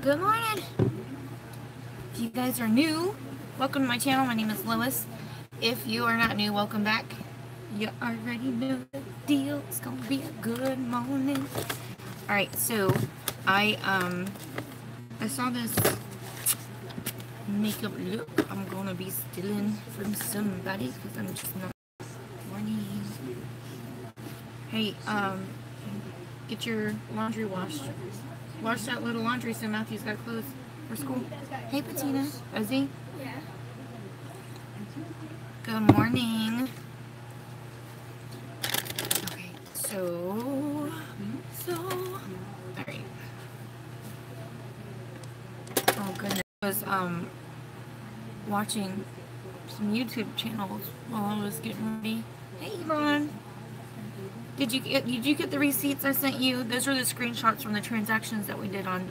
Good morning. If you guys are new, welcome to my channel. My name is Lois. If you are not new, welcome back. You already know the deal. It's gonna be a good morning. Alright, so I saw this makeup look I'm gonna be stealing from somebody because I'm just not morning. Hey, get your laundry washed. Wash that little laundry so Matthew's got clothes for school. Hey, Patina. Ozzy? Yeah. Good morning. Okay, alright. Oh, goodness. I was, watching some YouTube channels while I was getting ready. Hey, Ron. Did you get the receipts I sent you? Those are the screenshots from the transactions that we did on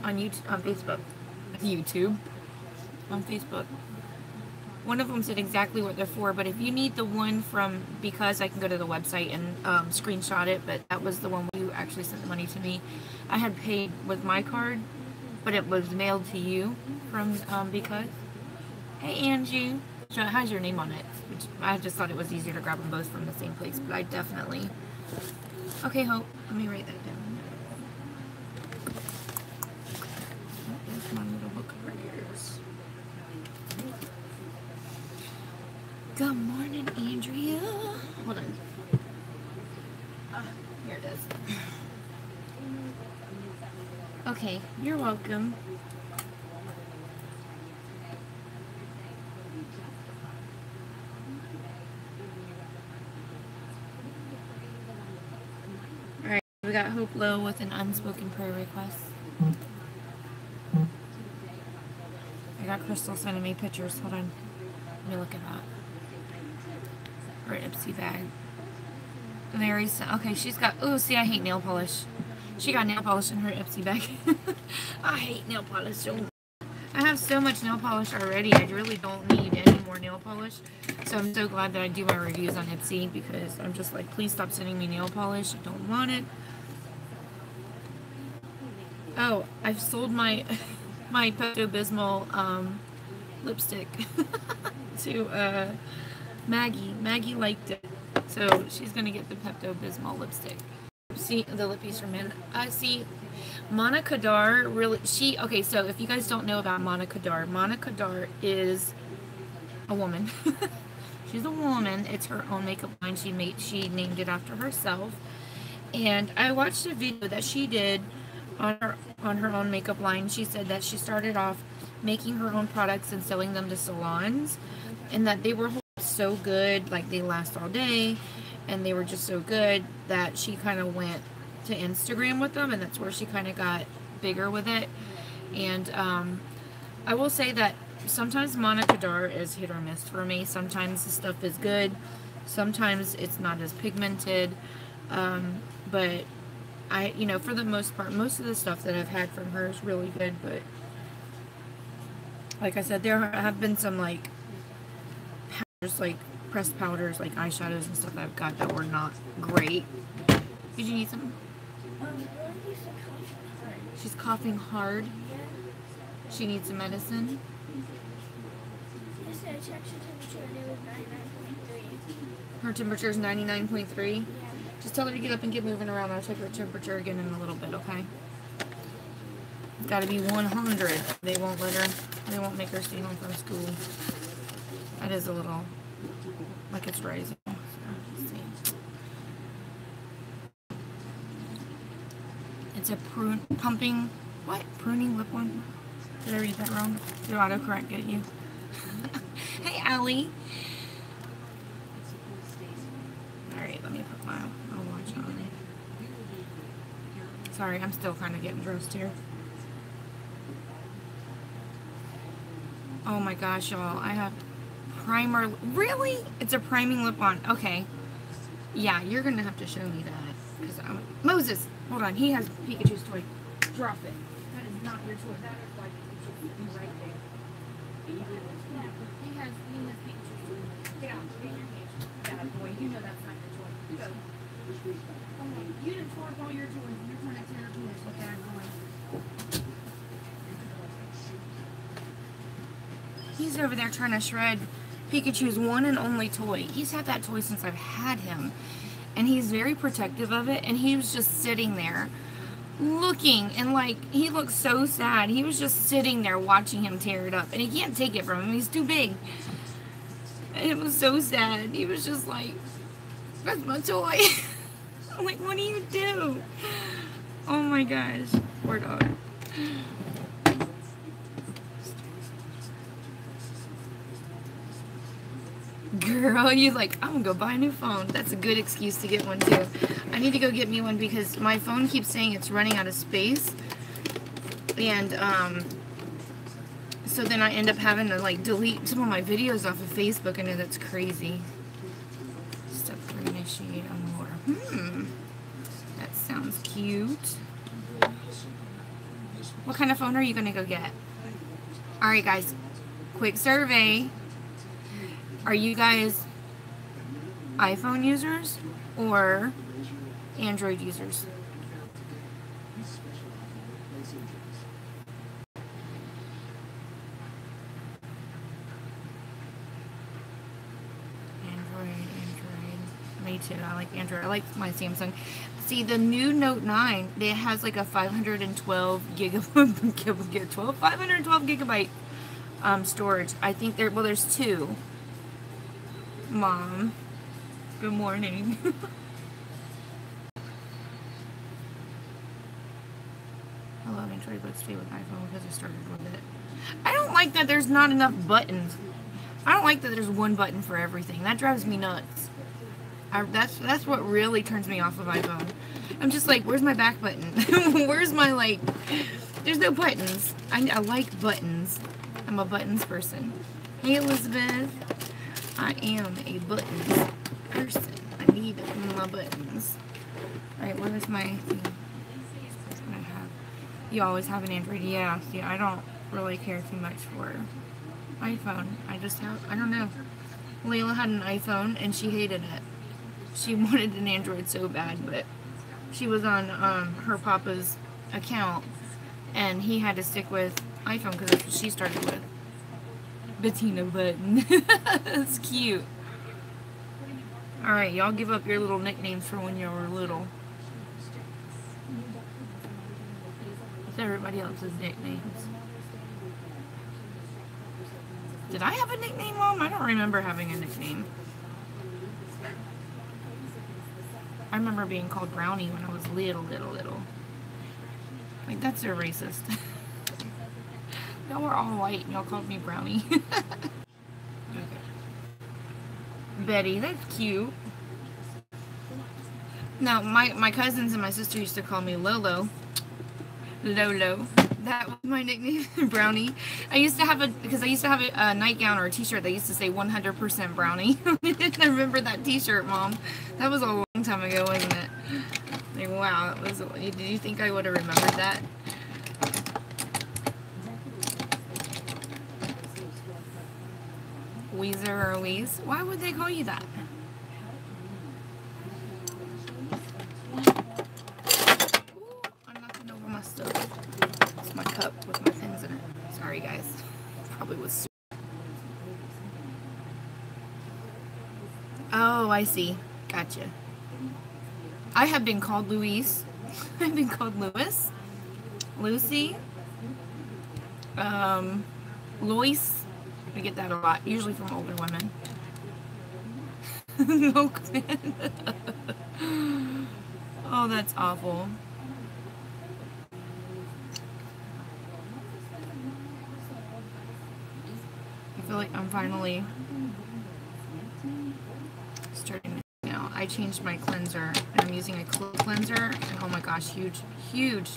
YouTube, on Facebook. YouTube. On Facebook. One of them said exactly what they're for, but if you need the one from Because, I can go to the website and screenshot it, but that was the one where you actually sent the money to me. I had paid with my card, but it was mailed to you from Because. Hey, Angie. So it has your name on it, which I just thought it was easier to grab them both from the same place, but I definitely... Okay, Hope, let me write that down. There's my little book of prayers. Good morning, Andrea. Hold on. Here it is. Okay, you're welcome. We got Hope Low with an unspoken prayer request. I got Crystal sending me pictures. Hold on. Let me look at that. Her Ipsy bag. Mary's... Okay, she's got... Oh, see, I hate nail polish. She got nail polish in her Ipsy bag. I hate nail polish so much. I have so much nail polish already. I really don't need any more nail polish. So I'm so glad that I do my reviews on Ipsy because I'm just like, please stop sending me nail polish. I don't want it. Oh, I've sold my Pepto-Bismol lipstick to Maggie. Maggie liked it, so she's gonna get the Pepto-Bismol lipstick. See the lippies from men. See, Monica Dar really. Okay. So if you guys don't know about Monica Dar is a woman. She's a woman. It's her own makeup line. She named it after herself. And I watched a video that she did on her own makeup line. She said that she started off making her own products and selling them to salons, and that they were so good, like they last all day, and they were just so good that she kind of went to Instagram with them, and that's where she kind of got bigger with it. And I will say that sometimes Monica Dar is hit or miss for me. Sometimes the stuff is good, sometimes it's not as pigmented, but for the most part, most of the stuff that I've had from her is really good. But like I said, there have been some like powders, like pressed powders, like eyeshadows and stuff that I've got that were not great. Did you need some? She's coughing hard. She needs some medicine. Her temperature is 99.3. Just tell her to get up and get moving around. I'll check her temperature again in a little bit, okay? It's got to be 100. They won't make her stay home from school. That is a little, like it's rising. So, let's see. It's a pruning lip one. Did I read that wrong? Did autocorrect get you? Hey, Allie. Alright, let me put my watch on. Sorry, I'm still kind of getting dressed here. Oh my gosh, y'all. I have primer. Really? It's a priming lip on. Okay. Yeah, you're going to have to show me that. Because Moses, hold on. He has Pikachu's toy. Drop it. That is not your toy. That is like right there. He has Pikachu's toy. Get out. Get in your cage. Yeah, boy. You know that's not your toy. Go. Oh, you didn't tore up all your toys. You're trying to tear up toys. Look at it going. He's over there trying to shred Pikachu's one and only toy. He's had that toy since I've had him. And he's very protective of it. And he was just sitting there looking. And like, he looked so sad. He was just sitting there watching him tear it up. And he can't take it from him. He's too big. And it was so sad. He was just like, that's my toy. I'm like, what do you do? Oh my gosh. Poor dog. Girl, you're like, I'm gonna go buy a new phone. That's a good excuse to get one too. I need to go get me one because my phone keeps saying it's running out of space. And, so then I end up having to like delete some of my videos off of Facebook. I know that's crazy. Step 3, initiate on the order. That sounds cute. What kind of phone are you gonna go get? Alright guys, quick survey. Are you guys iPhone users or Android users? Android. Me too. I like Android. I like my Samsung. See, the new Note 9, it has like a 512 gigabyte storage. I think there's two. Mom, good morning. I love Android, but stay with iPhone because I started with it. I don't like that there's not enough buttons. I don't like that there's one button for everything. That drives me nuts. That's what really turns me off of iPhone. I'm just like, where's my back button? Where's my, like, there's no buttons. I like buttons. I'm a buttons person. Hey, Elizabeth. I am a buttons person. I need my buttons. Alright, where's my thing? You always have an Android. Yeah, see, I don't really care too much for iPhone. I don't know. Layla had an iPhone and she hated it. She wanted an Android so bad, but she was on her papa's account and he had to stick with iPhone because that's what she started with. Bettina Button. That's cute. Alright, y'all give up your little nicknames for when you were little. What's everybody else's nicknames? Did I have a nickname, Mom? I don't remember having a nickname. I remember being called Brownie when I was little. Like, that's so racist. Y'all were all white and y'all called me Brownie. Okay. Betty, that's cute. Now, my cousins and my sister used to call me Lolo. Lolo. That was my nickname, Brownie. I used to have a nightgown or a t-shirt that used to say 100% Brownie. I remember that t-shirt, Mom. That was a long time ago, wasn't it? Like, wow, did you think I would have remembered that? Weezer or Weeze? Why would they call you that? Ooh, I'm knocking over my stuff. It's my cup with my pins in it. Sorry, guys. Probably was. Oh, I see. Gotcha. I have been called Louise. I've been called Louis. Lucy. Lois. I get that a lot, usually from older women. Milkman. Oh, that's awful. I feel like I'm finally starting now. I changed my cleanser, and I'm using a cleanser, and oh my gosh, huge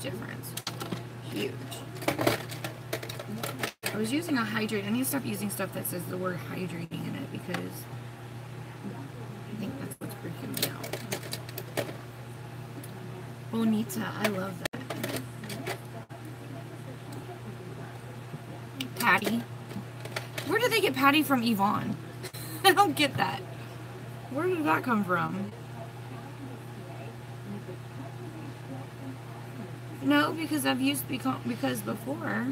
difference. Huge. I was using a hydrate. I need to stop using stuff that says the word hydrating in it because I think that's what's freaking me out. Bonita, I love that. Patty. Where did they get Patty from Yvonne? I don't get that. Where did that come from? No, because I've used because before.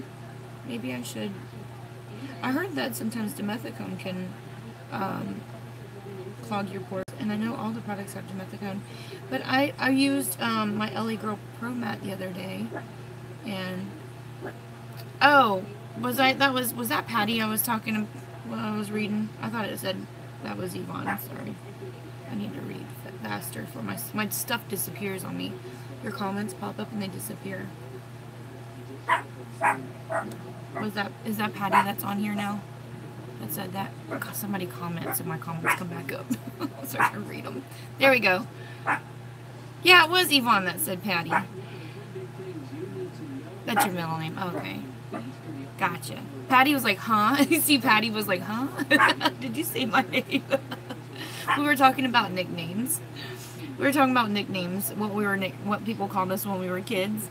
Maybe I should. I heard that sometimes dimethicone can clog your pores, and I know all the products have dimethicone, but I used my LA Girl Pro Mat the other day, and oh, was that Patty I was talking to when I was reading? I thought it said that was Yvonne. Sorry, I need to read faster for my stuff disappears on me. Your comments pop up and they disappear. Is that Patty that's on here now? That said that. God, somebody comments and my comments come back up. So I can read them. There we go. Yeah, it was Yvonne that said Patty. That's your middle name. Okay. Gotcha. Patty was like, huh? You see, Patty was like, huh? Did you say my name? We were talking about nicknames. What people called us when we were kids.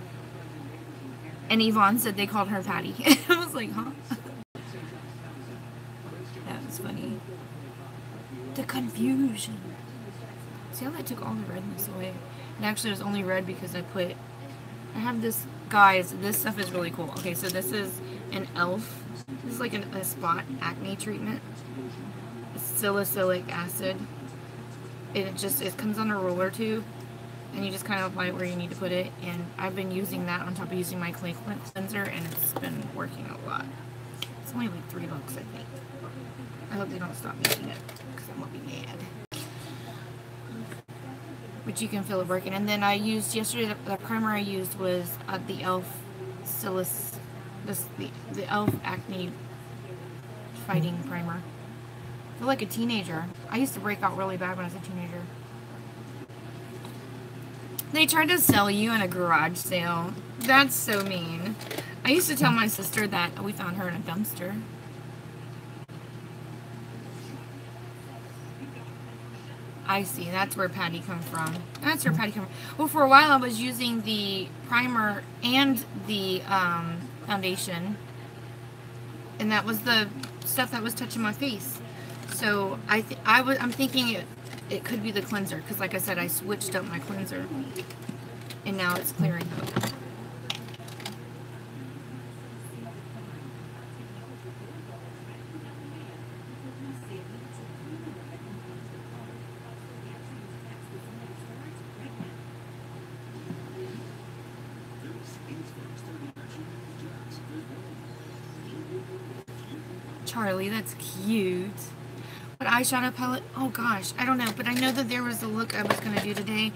And Yvonne said they called her Patty. I was like, huh? That was funny. The confusion. See how I took all the redness away? And actually it was only red because I have this, guys, this stuff is really cool. Okay, so this is an e.l.f. This is like a spot acne treatment. It's salicylic acid. It comes on a roller tube. And you just kind of apply it where you need to put it. And I've been using that on top of using my clay cleanser, and it's been working a lot. It's only like $3, I think. I hope they don't stop making it, because I'm gonna be mad. But you can feel it working. And then I used yesterday, the primer I used was the e.l.f. the e.l.f. acne fighting primer. I feel like a teenager. I used to break out really bad when I was a teenager. They tried to sell you in a garage sale. That's so mean. I used to tell my sister that we found her in a dumpster. I see. That's where Patty comes from. That's where Patty comes from. Well, for a while I was using the primer and the foundation. And that was the stuff that was touching my face. So I'm thinking it could be the cleanser, because like I said, I switched up my cleanser and now it's clearing up. Charlie, that's cute. What eyeshadow palette? Oh gosh, I don't know, but I know that there was a look I was gonna do today.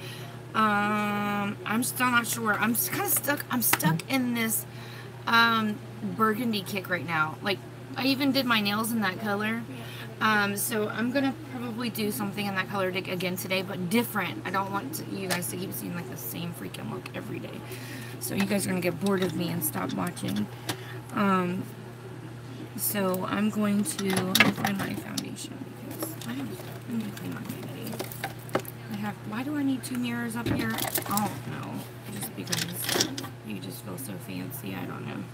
I'm still not sure. I'm kind of stuck. I'm stuck in this burgundy kick right now. Like, I even did my nails in that color. So I'm gonna probably do something in that color again today, but different. I don't want you guys to keep seeing like the same freaking look every day. So you guys are gonna get bored of me and stop watching. So I'm going to find my foundation, because I'm going to clean my vanity. Why do I need 2 mirrors up here? I don't know. Just because you just feel so fancy. I don't know.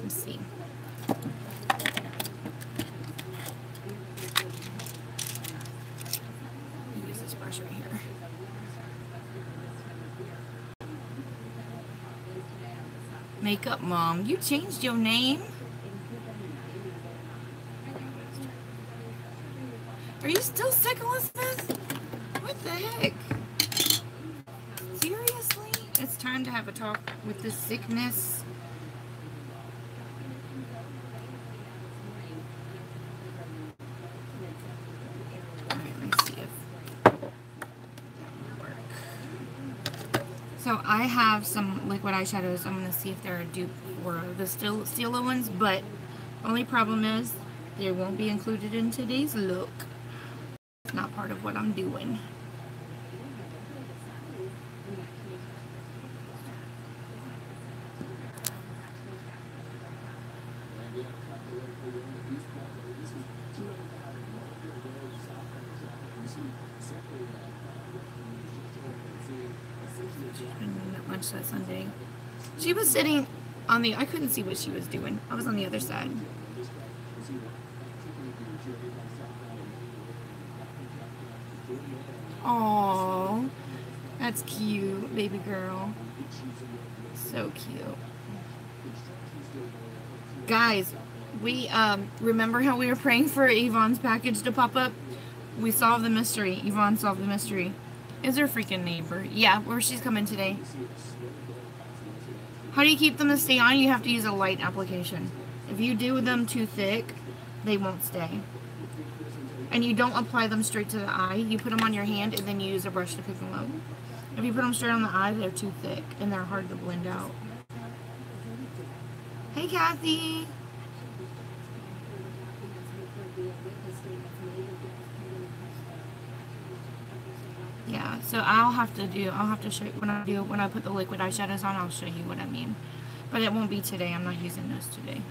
Let's see. Use this brush right here. Makeup Mom. You changed your name? Are you still sick, Elizabeth? What the heck? Seriously? It's time to have a talk with this sickness. Alright, let's see if that will work. So I have some liquid eyeshadows. I'm going to see if they're a dupe for the Stila ones, but the only problem is they won't be included in today's look. It's not part of what I'm doing. At lunch that Sunday. She was sitting on I couldn't see what she was doing. I was on the other side. Aww, that's cute, baby girl. So cute. Guys, We, remember how we were praying for Yvonne's package to pop up? We solved the mystery. Yvonne solved the mystery. Is her freaking neighbor? Yeah, where she's coming today. How do you keep them to stay on? You have to use a light application. If you do them too thick, they won't stay. And you don't apply them straight to the eye. You put them on your hand and then you use a brush to pick them up. If you put them straight on the eye, they're too thick and they're hard to blend out. Hey, Kathy. Yeah, so I'll have to show you when I put the liquid eyeshadows on, I'll show you what I mean. But it won't be today. I'm not using those today.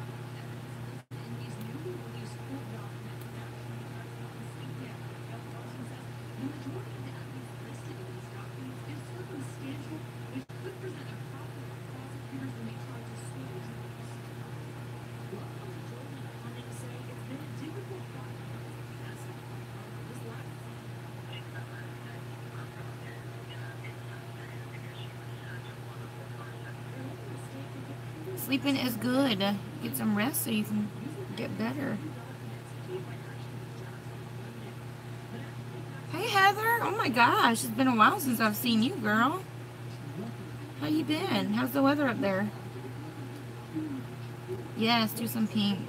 Sleeping is good. Get some rest so you can get better. Hey, Heather. Oh my gosh, it's been a while since I've seen you, girl. How you been? How's the weather up there? Yes, do some pink.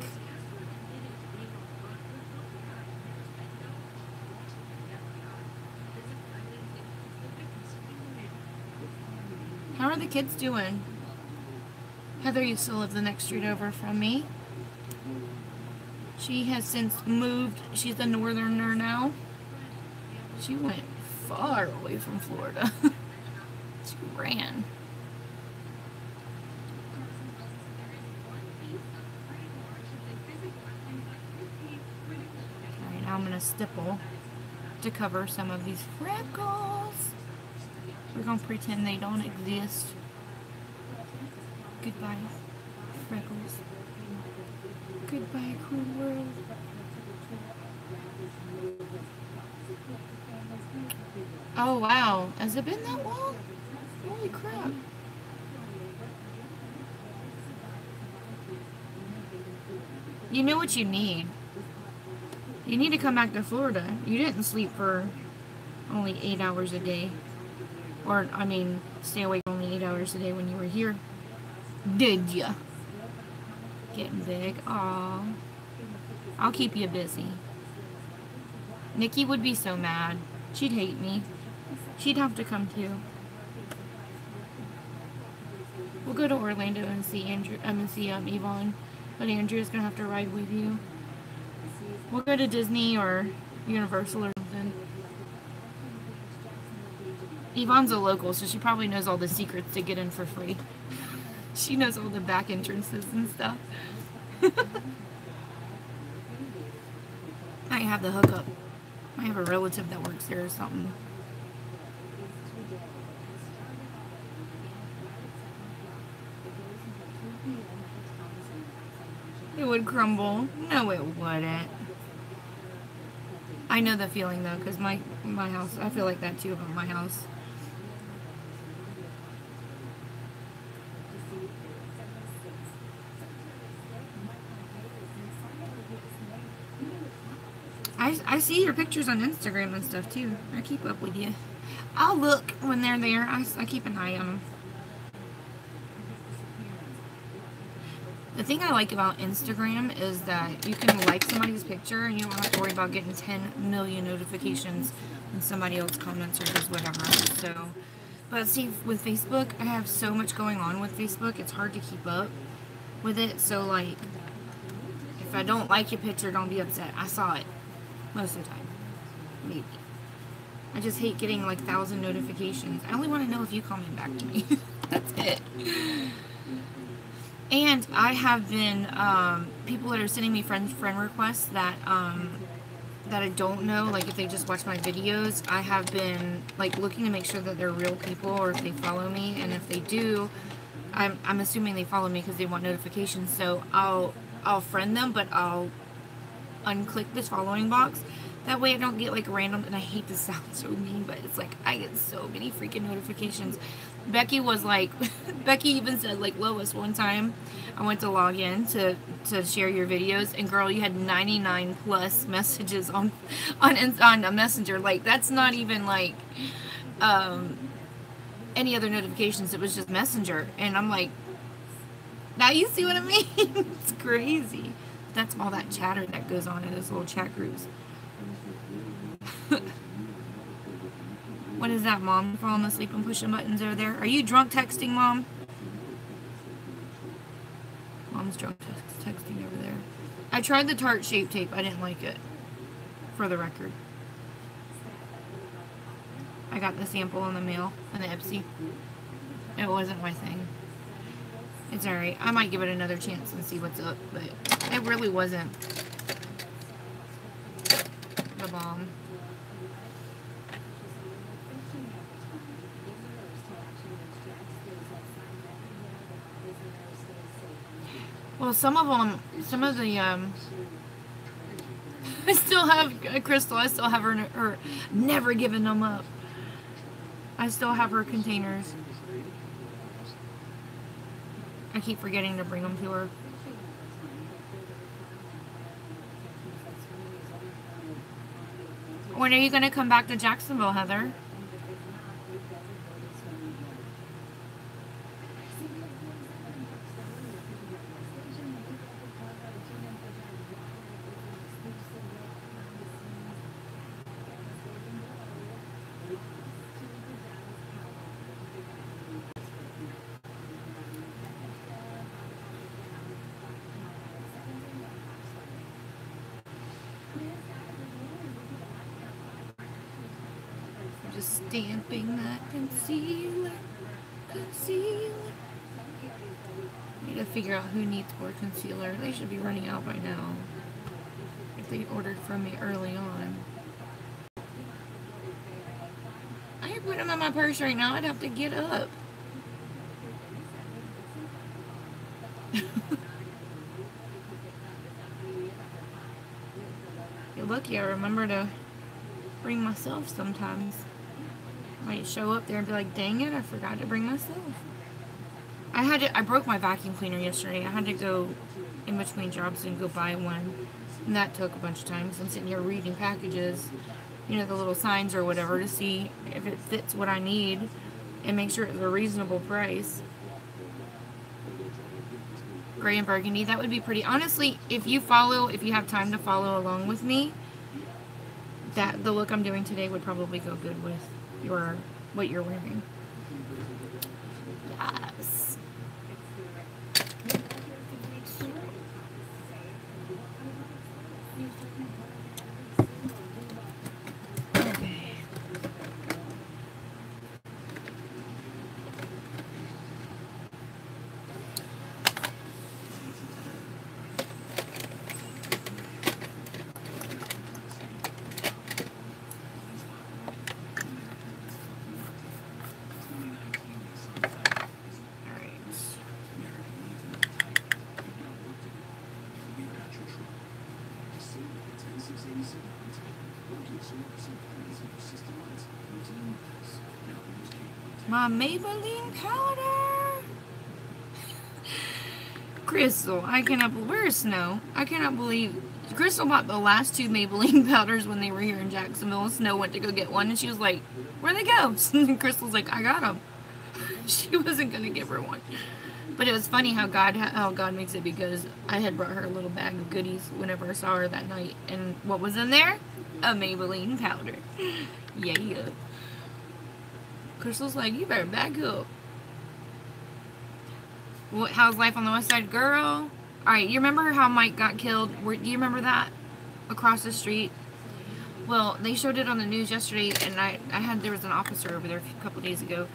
How are the kids doing? Heather used to live the next street over from me. She has since moved. She's a northerner now. She went far away from Florida. She ran. Alright, now I'm going to stipple to cover some of these freckles. We're going to pretend they don't exist. Goodbye, freckles. Goodbye, cruel world. Oh, wow. Has it been that long? Holy crap. You know what you need. You need to come back to Florida. You didn't sleep for only 8 hours a day. Or, I mean, stay awake only 8 hours a day when you were here. Did ya? Getting big. Aw. I'll keep you busy. Nikki would be so mad. She'd hate me. She'd have to come too. We'll go to Orlando and see Yvonne. But Andrew's gonna have to ride with you. We'll go to Disney or Universal or something. Yvonne's a local, so she probably knows all the secrets to get in for free. She knows all the back entrances and stuff. I have the hookup. I have a relative that works there or something. It would crumble. No, it wouldn't. I know the feeling though, because my house, I feel like that too about my house. I see your pictures on Instagram and stuff too. I keep up with you. I'll look when they're there. I keep an eye on them. The thing I like about Instagram is that you can like somebody's picture and you don't have to worry about getting 10 million notifications when somebody else comments or does whatever. So, but see, with Facebook, I have so much going on with Facebook, it's hard to keep up with it. So, like, if I don't like your picture, don't be upset. I saw it most of the time. Maybe. I just hate getting like 1,000 notifications. I only want to know if you comment back to me. That's it. And I have been, people that are sending me friend requests that I don't know, like if they just watch my videos, I have been like looking to make sure that they're real people or if they follow me, and if they do, I'm assuming they follow me because they want notifications, so I'll friend them, but I'll unclick this following box. That way I don't get like random, and I hate to sound so mean, but it's like I get so many freaking notifications. Becky was like, Becky even said like, Lois, one time I went to log in to share your videos, and girl, you had 99 plus messages on a messenger. Like, that's not even like any other notifications. It was just messenger, and I'm like, now you see what I mean? It's crazy. That's all that chatter that goes on in those little chat groups. What is that, Mom? Falling asleep and pushing buttons over there? Are you drunk texting, Mom? Mom's drunk texting over there. I tried the Tarte Shape Tape. I didn't like it. For the record. I got the sample in the mail and the Ipsy. It wasn't my thing. It's alright. I might give it another chance and see what's up, but it really wasn't the bomb. Well, some of the, I still have Crystal. I still have her never giving them up. I still have her containers. I keep forgetting to bring them to her. When are you going to come back to Jacksonville, Heather? Stamping that concealer. Need to figure out who needs more concealer. They should be running out by now. If they ordered from me early on. I could put them in my purse right now. I'd have to get up. You're lucky I remember to bring myself sometimes. Might show up there and be like, dang it, I forgot to bring myself. I broke my vacuum cleaner yesterday. I had to go in between jobs and go buy one. And that took a bunch of time. I'm sitting here reading packages, you know, the little signs or whatever, to see if it fits what I need and make sure it's a reasonable price. Gray and burgundy, that would be pretty. Honestly, if you have time to follow along with me, the look I'm doing today would probably go good with what you're wearing. Yes. Okay. My Maybelline powder. Crystal, I cannot believe, where's Snow? I cannot believe, Crystal bought the last 2 Maybelline powders when they were here in Jacksonville. Snow went to go get one and she was like, where'd they go? And Crystal's like, I got them. She wasn't going to give her one. But it was funny how God makes it, because I had brought her a little bag of goodies whenever I saw her that night. And what was in there? A Maybelline powder. Yeah. Crystal's like, you better back up. How's life on the west side? Girl. Alright, you remember how Mike got killed? Do you remember that? Across the street? Well, they showed it on the news yesterday, and there was an officer over there a couple days ago.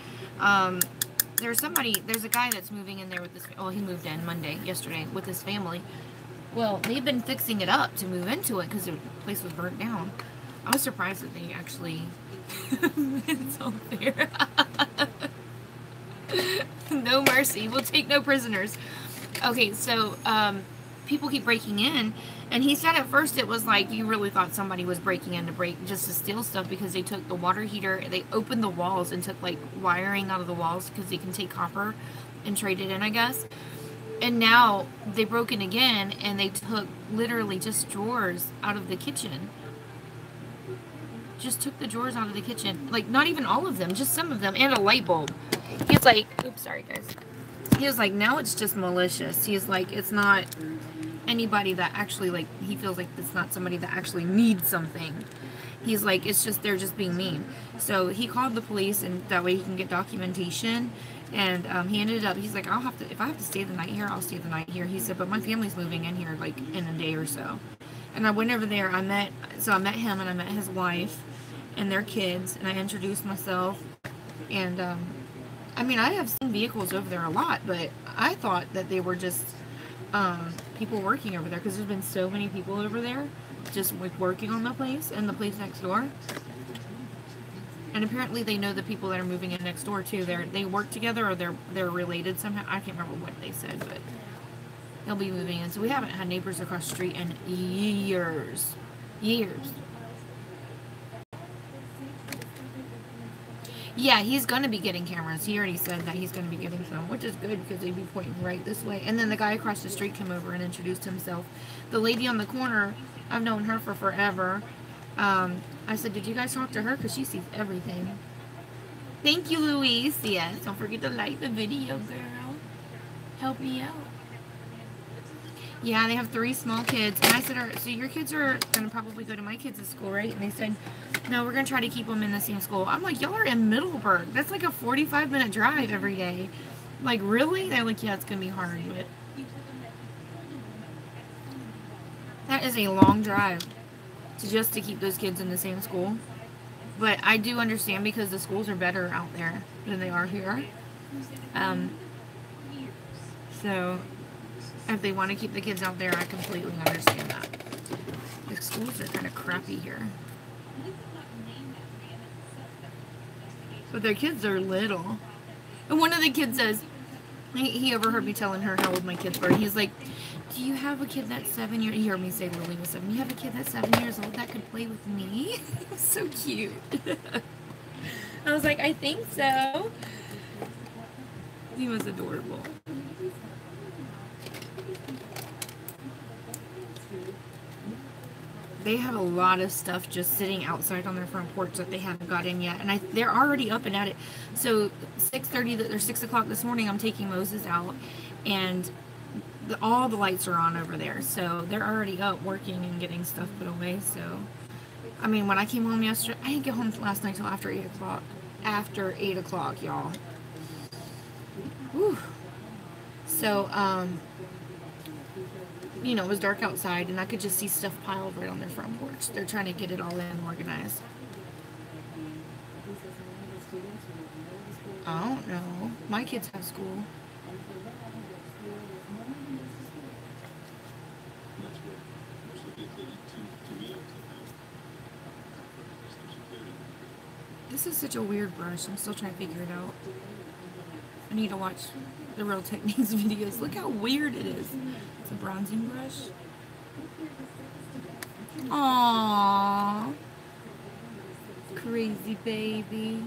There's a guy that's moving in there with this, he moved in yesterday, with his family. Well, they've been fixing it up to move into it because the place was burnt down. I was surprised that they actually, it's all fair. No mercy. We'll take no prisoners. Okay, so, people keep breaking in, and he said at first it was like you really thought somebody was breaking in just to steal stuff, because they took the water heater, they opened the walls and took like wiring out of the walls because they can take copper and trade it in, I guess. And now they broke in again, and they took literally just drawers out of the kitchen. Just took the drawers out of the kitchen. Like, not even all of them, just some of them, and a light bulb. He's like, oops, sorry guys. He was like, now it's just malicious. He's like, it's not anybody that actually, like, he feels like it's not somebody that actually needs something. He's like, it's just, they're just being mean. So he called the police, and that way he can get documentation. And he ended up, he's like, I'll have to, if I have to stay the night here, I'll stay the night here. He said, but my family's moving in here, like, in a day or so. And I went over there, I met him, and I met his wife and their kids, and I introduced myself. And, I mean, I have seen vehicles over there a lot, but I thought that they were just people working over there, because there's been so many people over there just like working on the place and the place next door. And apparently they know the people that are moving in next door too. They work together, or they're related somehow. I can't remember what they said, but they'll be moving in. So we haven't had neighbors across the street in years. Yeah, he's going to be getting cameras. He already said that he's going to be getting some, which is good because they'd be pointing right this way. And then the guy across the street came over and introduced himself. The lady on the corner, I've known her for forever. I said, did you guys talk to her? Because she sees everything. Thank you, Louise. Yes, don't forget to like the video, girl. Help me out. Yeah, they have 3 small kids. And I said, so your kids are going to probably go to my kids' school, right? And they said, no, we're going to try to keep them in the same school. I'm like, y'all are in Middleburg. That's like a 45-minute drive every day. Like, really? They're like, yeah, it's going to be hard. But that is a long drive just to keep those kids in the same school. But I do understand, because the schools are better out there than they are here. So if they want to keep the kids out there, I completely understand that. The schools are kind of crappy here. But their kids are little. And one of the kids says, he overheard me telling her how old my kids were. And he's like, do you have a kid that's 7 years? He heard me say Lily was 7. You have a kid that's 7 years old that could play with me? So cute. I was like, I think so. He was adorable. They have a lot of stuff just sitting outside on their front porch that they haven't got in yet. And they're already up and at it. So 6:30 or 6 o'clock this morning, I'm taking Moses out. And all the lights are on over there. So they're already up working and getting stuff put away. So, I mean, when I came home yesterday, I didn't get home last night till after 8 o'clock. After 8 o'clock, y'all. Whew. So, you know, it was dark outside, and I could just see stuff piled right on their front porch. They're trying to get it all in and organized. I don't know. My kids have school. This is such a weird brush. I'm still trying to figure it out. I need to watch the Real Techniques videos. Look how weird it is. It's a bronzing brush. Aww. Crazy baby.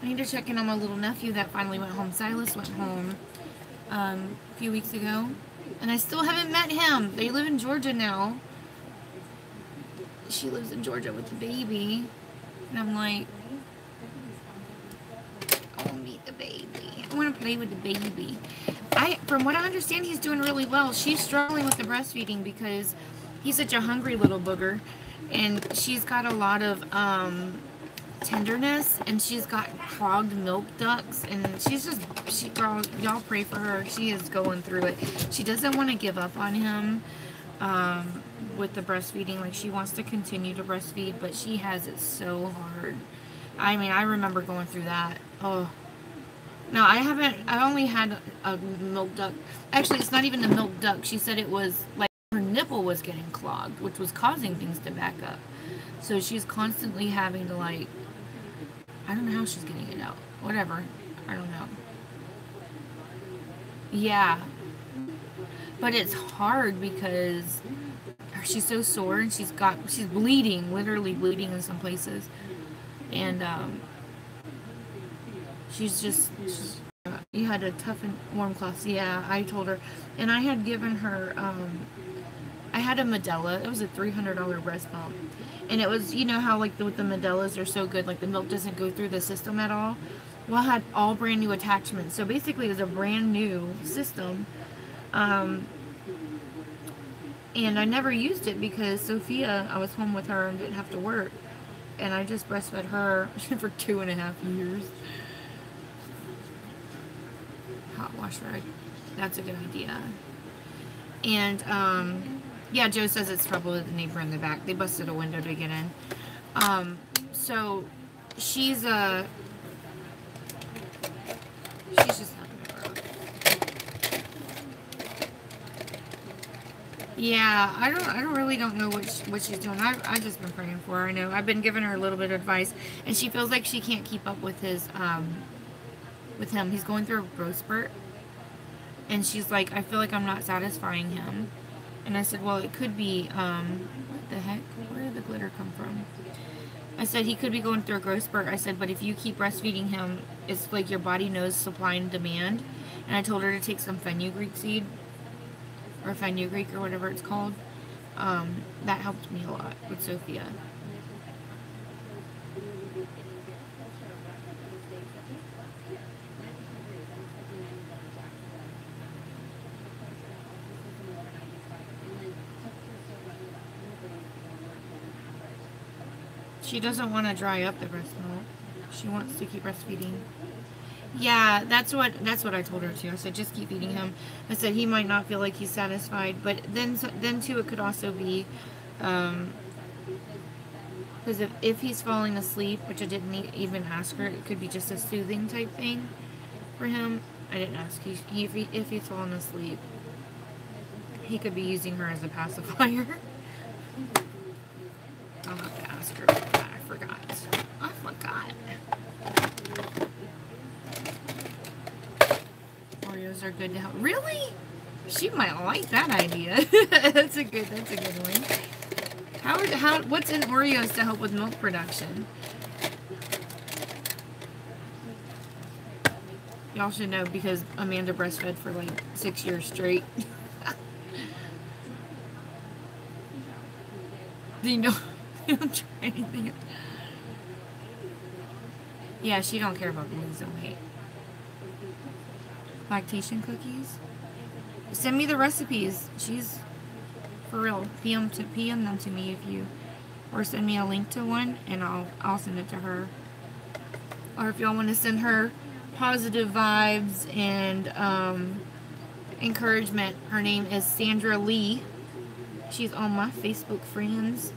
I need to check in on my little nephew that finally went home. Silas went home a few weeks ago. And I still haven't met him. They live in Georgia now. She lives in Georgia with the baby. And I'm like, I want to meet the baby. I want to play with the baby. From what I understand, he's doing really well. She's struggling with the breastfeeding because he's such a hungry little booger. And she's got a lot of tenderness, and she's got clogged milk ducts, and girl, y'all pray for her. She is going through it. She doesn't want to give up on him with the breastfeeding. Like, she wants to continue to breastfeed, but she has it so hard. I mean, I remember going through that. Oh, no, I only had a milk duct. Actually, it's not even the milk duct. She said it was like her nipple was getting clogged, which was causing things to back up. So she's constantly having to, like, I don't know how she's getting it out. Whatever. I don't know. Yeah. But it's hard because She's so sore, and she's bleeding, literally bleeding in some places. And you had to toughen warm cloths. Yeah, I told her. And I had given her, I had a Medela. It was a $300 breast pump. And it was, you know how like with the Medelas are so good, like the milk doesn't go through the system at all. Well, I had all brand new attachments. So basically it was a brand new system. And I never used it because Sophia, I was home with her and didn't have to work. And I just breastfed her for 2.5 years. Hot washer, that's a good idea. And, yeah, Joe says it's trouble with the neighbor in the back. They busted a window to get in. So she's just having a rough. Yeah, I really don't know what she's doing. I've just been praying for her. I know I've been giving her a little bit of advice, and she feels like she can't keep up with his with him. He's going through a growth spurt, and she's like, I feel like I'm not satisfying him. And I said, well, it could be, what the heck? Where did the glitter come from? I said, he could be going through a growth spurt. I said, but if you keep breastfeeding him, it's like your body knows supply and demand. And I told her to take some fenugreek seed, or fenugreek, or whatever it's called. That helped me a lot with Sophia. She doesn't want to dry up the breast milk. She wants to keep breastfeeding. Yeah, that's what I told her too. I said, just keep feeding him. I said he might not feel like he's satisfied, but then too it could also be, because if he's falling asleep, which I didn't even ask her, it could be just a soothing type thing for him. I didn't ask. If he's falling asleep, he could be using her as a pacifier. I'll have to ask her about that. I forgot. Oreos are good to help. Really? She might like that idea. That's a good one. What's in Oreos to help with milk production? Y'all should know because Amanda breastfed for like 6 years straight. Do you know? You don't try anything. Yeah, she don't care about losing weight. Lactation cookies. Send me the recipes. She's for real. PM them to me if you, or send me a link to one and I'll send it to her. Or if y'all want to send her positive vibes and encouragement, her name is Sandra Lee. She's on my Facebook friends.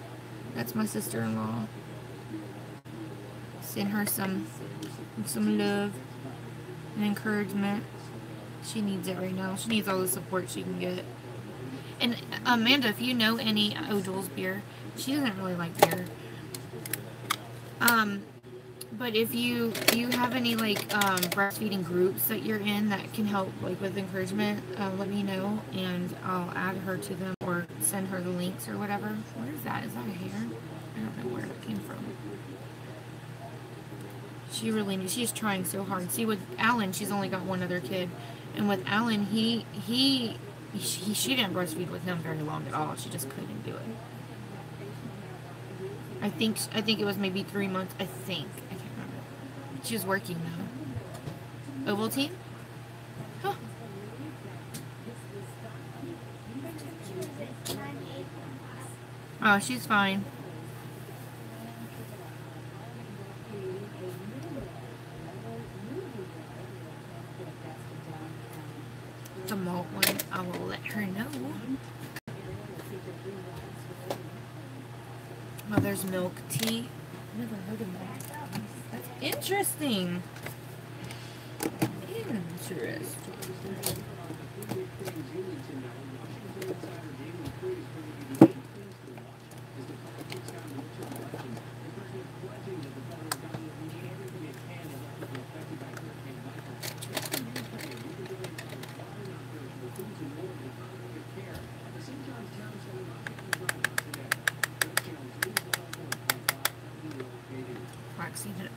That's my sister-in-law. Send her some love and encouragement. She needs it right now. She needs all the support she can get. And Amanda, if you know any O'Doul's beer, she doesn't really like beer. But if you have any like breastfeeding groups that you're in that can help like with encouragement, let me know and I'll add her to them or send her the links or whatever. What is that? Is that a hair? I don't know where it came from. She's trying so hard. See, with Alan, she's only got one other kid, and with Alan, she didn't breastfeed with him very long at all. She just couldn't do it. I think it was maybe 3 months. I can't remember. She was working though. Ovaltine? Huh. Oh, she's fine. The malt one, I will let her know. Oh, there's milk tea. Never heard of that. That's interesting.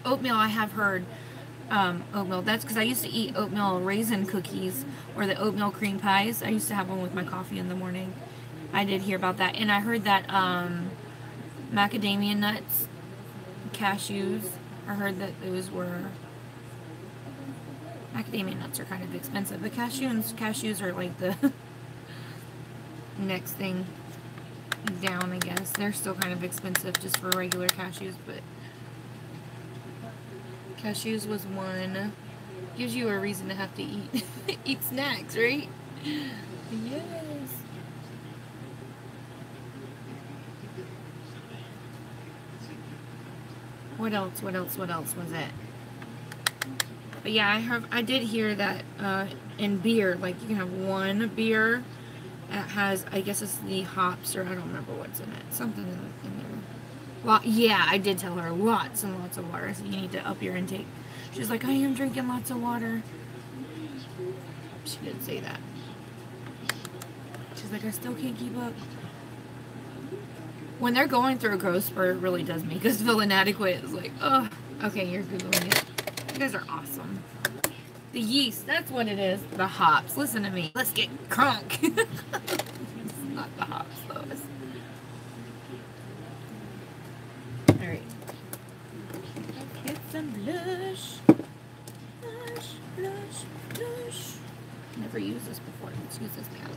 Oatmeal, I have heard oatmeal. That's because I used to eat oatmeal raisin cookies or the oatmeal cream pies. I used to have one with my coffee in the morning. I did hear about that. And I heard that macadamia nuts, cashews, I heard that those were... Macadamia nuts are kind of expensive. The cashews are like the next thing down, I guess. They're still kind of expensive just for regular cashews, but cashews was one. Gives you a reason to have to eat eat snacks, right? Yes. What else was it? But yeah, I did hear that in beer, like you can have one beer that has, I guess it's the hops, or I don't remember what's in it. Something in there. Well, yeah, I did tell her lots and lots of water, so you need to up your intake. She's like, I am drinking lots of water. She did say that. She's like, I still can't keep up. When they're going through a growth spurt, it really does make us feel inadequate. It's like, oh, okay, you're Googling it. You guys are awesome. The yeast, that's what it is. The hops. Listen to me. Let's get crunk. It's not the hops, though. Alright. Get some blush. Blush, blush, blush. Never used this before. Let's use this now.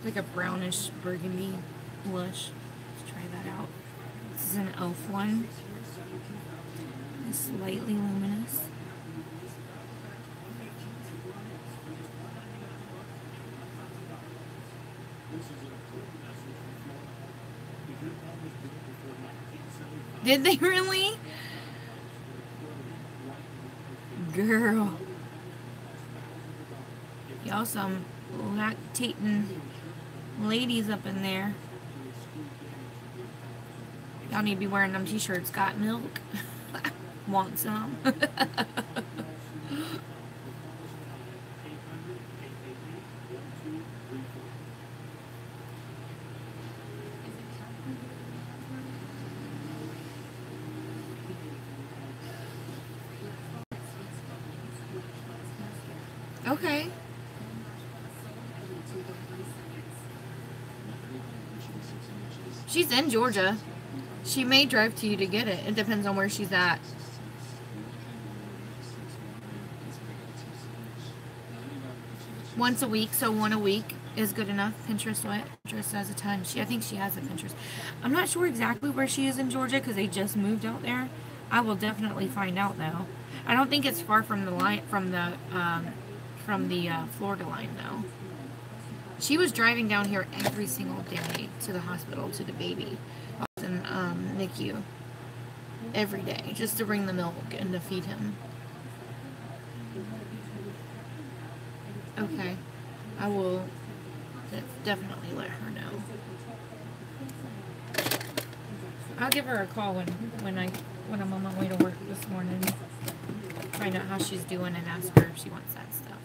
Like a brownish burgundy blush. Let's try that out. This is an e.l.f. one. It's slightly luminous. Did they really? Girl. Y'all some lactating ladies up in there. Y'all need to be wearing them t-shirts. Got milk? Want some? Okay. She's in Georgia. She may drive to you to get it. It depends on where she's at. Once a week, so one a week is good enough. Pinterest what? Pinterest has a ton. I think she has a Pinterest. I'm not sure exactly where she is in Georgia because they just moved out there. I will definitely find out though. I don't think it's far from the line from the Florida line though. She was driving down here every single day to the hospital to the baby. In NICU every day just to bring the milk and to feed him. Okay, I will definitely let her know. I'll give her a call when I'm on my way to work this morning. Find out how she's doing and ask her if she wants that stuff.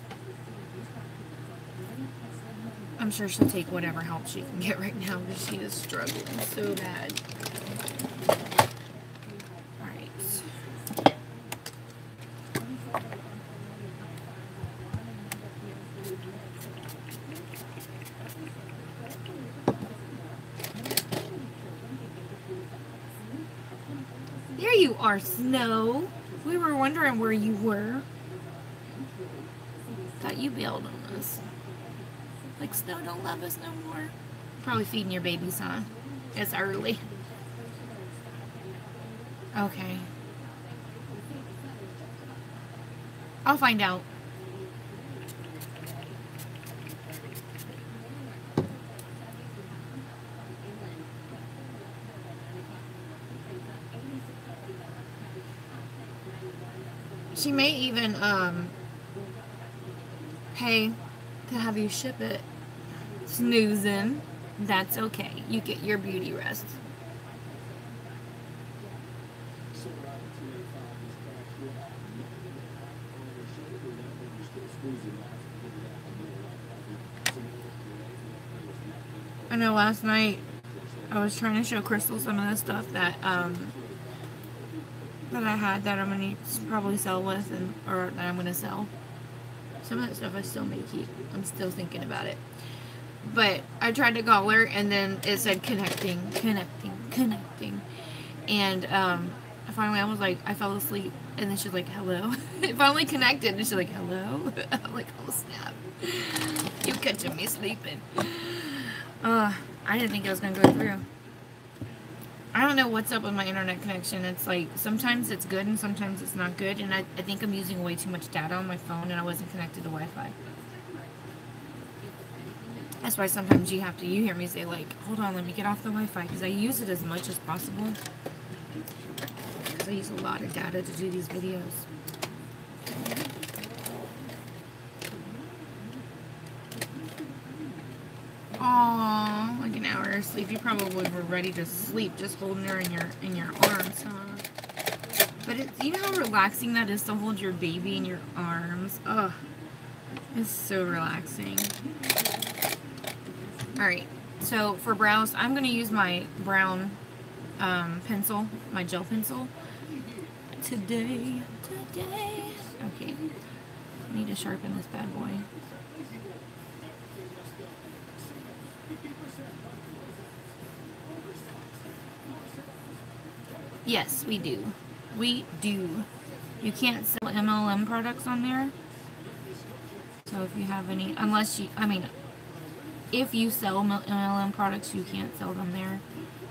I'm sure she'll take whatever help she can get right now because she is struggling so bad. Alright. There you are, Snow. We were wondering where you were. Thought you bailed on us. Like, Snow don't love us no more. Probably feeding your babies, huh? It's early. Okay. I'll find out. She may even pay to have you ship it. Snoozing. That's okay. You get your beauty rest. I know last night I was trying to show Crystal some of the stuff that that I had that I'm gonna probably sell with, or that I'm gonna sell. Some of that stuff I still may keep. I'm still thinking about it. But I tried to call her, and then it said connecting. And finally I was like, I fell asleep, and then she's like, hello. It finally connected, and she's like, hello. I'm like, oh snap. You catching me sleeping. I didn't think it was gonna go through. I don't know what's up with my internet connection. It's like, sometimes it's good and sometimes it's not good, and I think I'm using way too much data on my phone, and I wasn't connected to Wi-Fi. That's why sometimes you hear me say like, hold on, let me get off the Wi-Fi, because I use it as much as possible. Because I use a lot of data to do these videos. Aww, like an hour of sleep. You probably were ready to sleep just holding her in your arms, huh? But you know how relaxing that is to hold your baby in your arms? Ugh, it's so relaxing. Alright, so for brows, I'm going to use my brown pencil, my gel pencil. Today. Okay, I need to sharpen this bad boy. Yes, we do. We do. You can't sell MLM products on there. So if you have any, unless you, I mean, if you sell MLM products, you can't sell them there.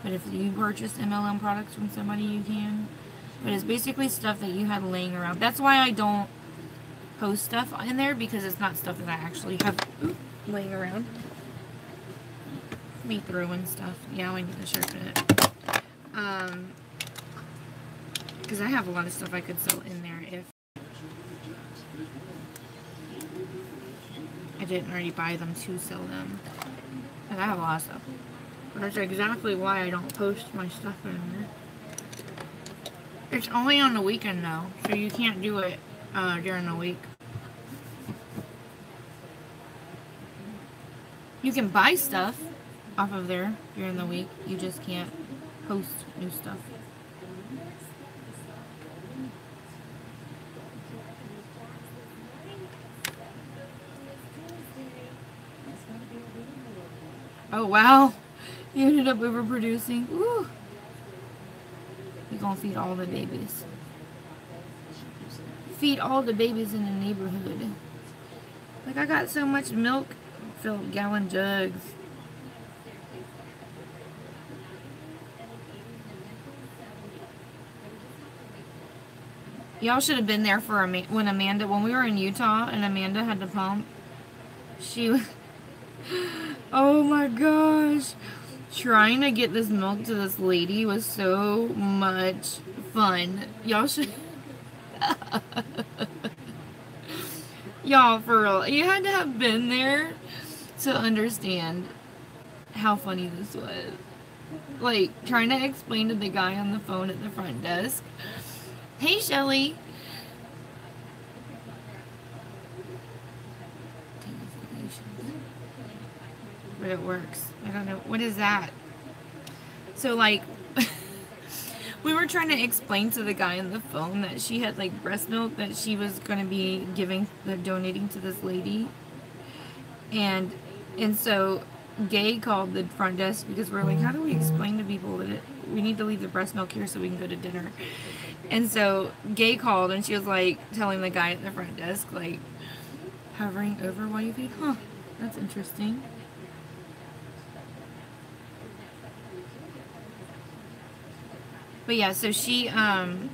But if you purchase MLM products from somebody, you can. But it's basically stuff that you had laying around. That's why I don't post stuff in there, because it's not stuff that I actually have laying around. Me throwing stuff. Yeah, I need to sharpen it. Because I have a lot of stuff I could sell in there if I didn't already buy them to sell them. And I have a lot of stuff. But that's exactly why I don't post my stuff in there. It's only on the weekend though, so you can't do it during the week. You can buy stuff off of there during the week, you just can't post new stuff. Oh wow, you ended up overproducing. Woo. You're gonna feed all the babies. Feed all the babies in the neighborhood. Like, I got so much milk, filled gallon jugs. Y'all should have been there for when we were in Utah and Amanda had to pump. She was, oh my gosh. Trying to get this milk to this lady was so much fun. Y'all should... Y'all, for real. You had to have been there to understand how funny this was. Like, trying to explain to the guy on the phone at the front desk, hey, Shelly. But it works. I don't know. What is that? So, like, we were trying to explain to the guy on the phone that she had, like, breast milk that she was going to be donating to this lady. And so Gay called the front desk because we're like, how do we explain to people that we need to leave the breast milk here so we can go to dinner? And so Gay called and she was like telling the guy at the front desk, like, hovering over while you feed. Huh, that's interesting. But yeah, so she called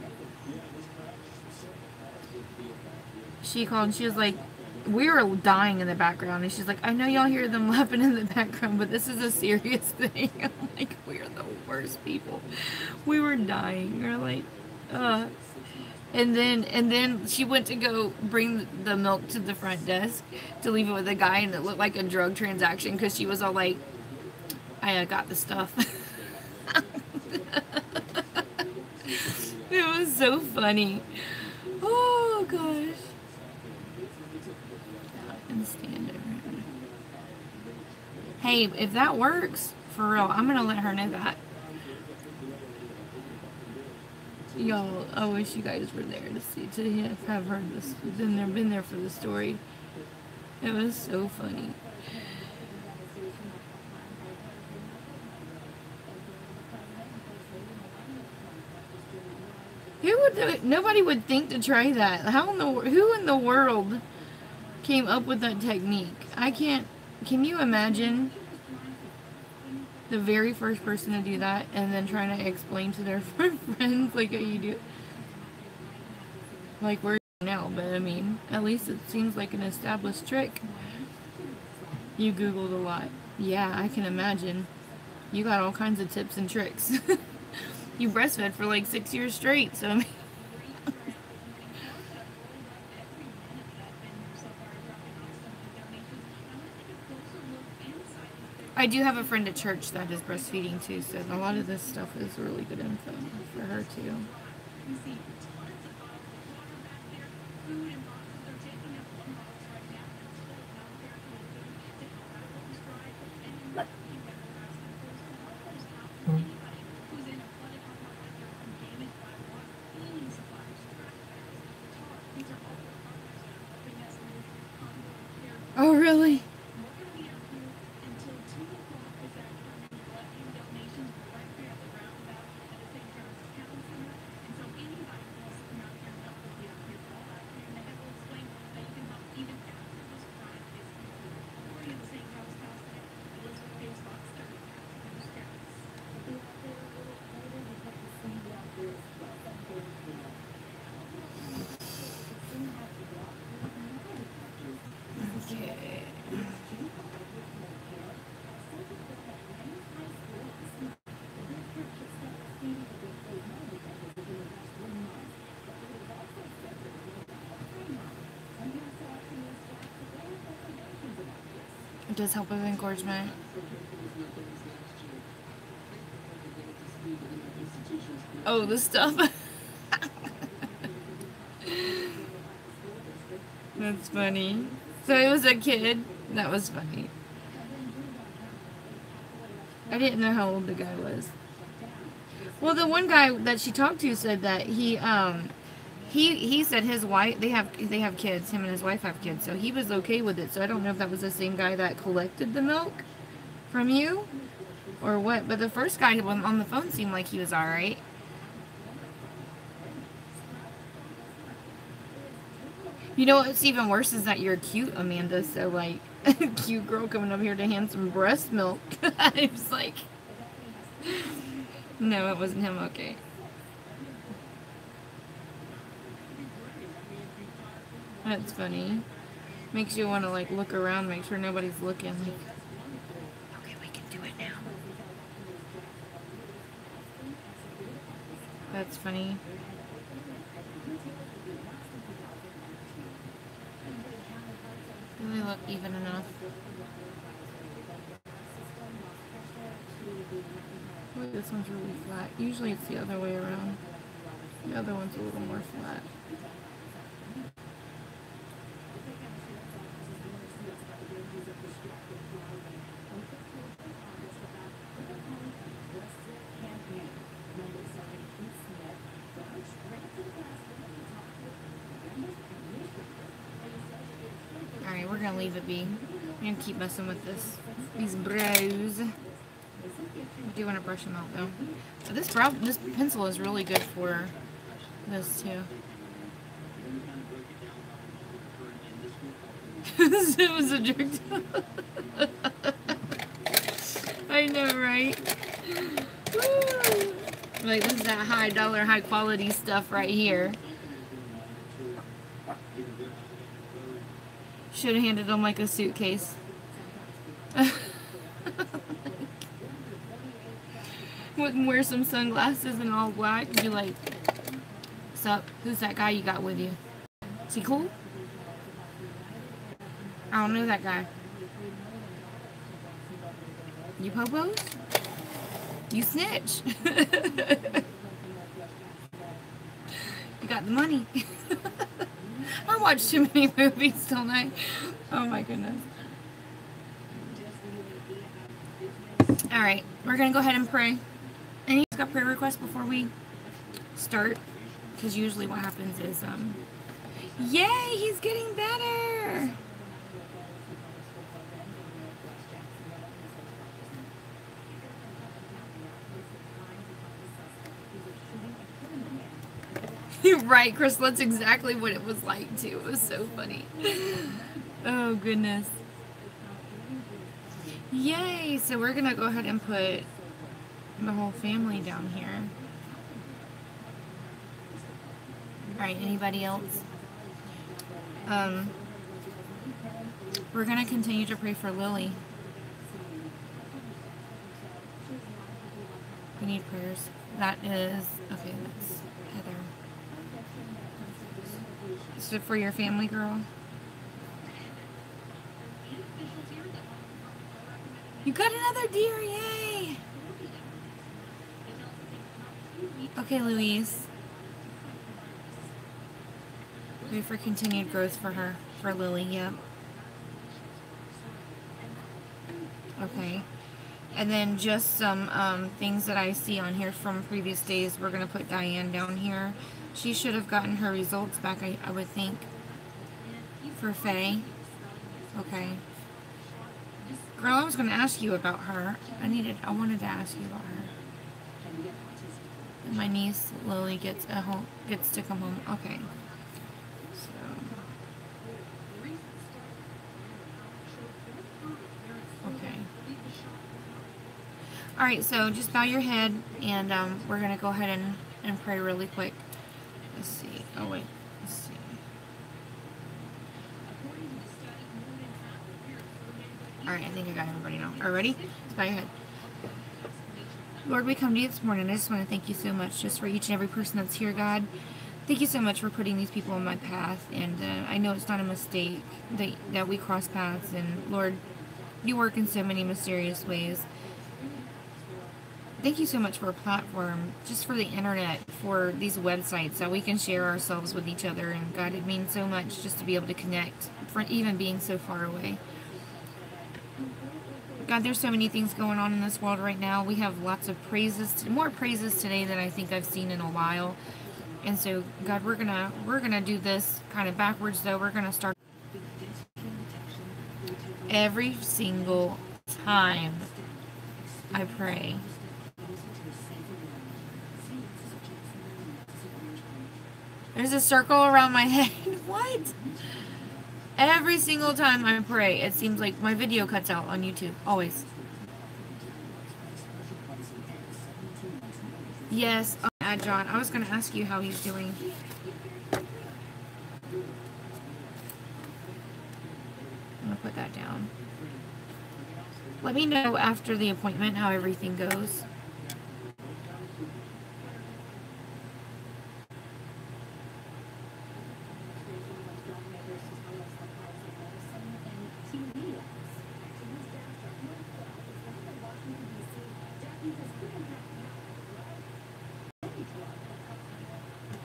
and she was like, we were dying in the background, and she's like, I know y'all hear them laughing in the background, but this is a serious thing. I'm like, we're the worst people. We were dying. We're like, and then she went to go bring the milk to the front desk to leave it with the guy, and it looked like a drug transaction because she was all like, I got the stuff. It was so funny. Oh gosh. And stand over. Hey, if that works, for real, I'm gonna let her know that. Y'all, I wish you guys were there to see, to have heard this, been there for the story. It was so funny. Who would do it? Nobody would think to try that. Who in the world came up with that technique? I can't. Can you imagine the very first person to do that and then trying to explain to their friends like how you do? Like we're now, but I mean, at least it seems like an established trick. You Googled a lot. Yeah, I can imagine. You got all kinds of tips and tricks. You breastfed for like 6 years straight, so I mean. I do have a friend at church that is breastfeeding too, so a lot of this stuff is really good info for her too. Oh, really? Okay. It does help with engorgement. Oh, this stuff. That's funny. So it was a kid. That was funny. I didn't know how old the guy was. Well, the one guy that she talked to said that he said his wife, they have kids. Him and his wife have kids, so he was okay with it. So I don't know if that was the same guy that collected the milk from you or what. But the first guy on the phone seemed like he was all right. You know what's even worse is that you're cute, Amanda. So like, cute girl coming up here to hand some breast milk. I was like, no, it wasn't him. Okay. That's funny. Makes you want to like look around, make sure nobody's looking. Like, okay, we can do it now. That's funny. Do they look even enough? Wait, this one's really flat. Usually it's the other way around. The other one's a little more flat. Alright, we're gonna leave it be. I'm gonna keep messing with these brows. I do want to brush them out though. So this pencil is really good for this too. It was a jerk. I know, right? Woo! Like, this is that high dollar, high quality stuff right here. Should have handed him like a suitcase. Wouldn't wear some sunglasses and all black. Be like, sup? Who's that guy you got with you? Is he cool? I don't know that guy. You popos? You snitch. You got the money. I watch too many movies, don't I? Oh my goodness. Alright, we're going to go ahead and pray. Any got prayer requests before we start? Because usually what happens is, yay, he's getting better! You're right, Chris, that's exactly what it was like, too. It was so funny. Oh, goodness. Yay! So we're going to go ahead and put the whole family down here. Alright, anybody else? We're going to continue to pray for Lily. We need prayers. That is... Okay, that's Heather. Is it for your family, girl? You got another deer, yay! Okay, Louise. Pray for continued growth for her. For Lily, yep. Okay. And then just some things that I see on here from previous days. We're going to put Diane down here. She should have gotten her results back, I would think. For Faye. Okay. Girl, I was going to ask you about her. I wanted to ask you about her. And my niece, Lily, gets to come home. Okay. Alright, so just bow your head, and we're going to go ahead and pray really quick. Let's see. Oh, wait. Let's see. Alright, I think I got everybody now. Alright, ready? Just bow your head. Lord, we come to you this morning. I just want to thank you so much just for each and every person that's here, God. Thank you so much for putting these people on my path, and I know it's not a mistake that we cross paths, and Lord, you work in so many mysterious ways. Thank you so much for a platform, just for the internet, for these websites, that we can share ourselves with each other. And God, it means so much just to be able to connect, for even being so far away. God, there's so many things going on in this world right now. We have lots of praises, more praises today than I think I've seen in a while. And so, God, we're gonna do this kind of backwards, though. We're gonna start every single time I pray. There's a circle around my head. What? Every single time I pray, it seems like my video cuts out on YouTube. Always. Yes. John, I was going to ask you how he's doing. I'm going to put that down. Let me know after the appointment how everything goes.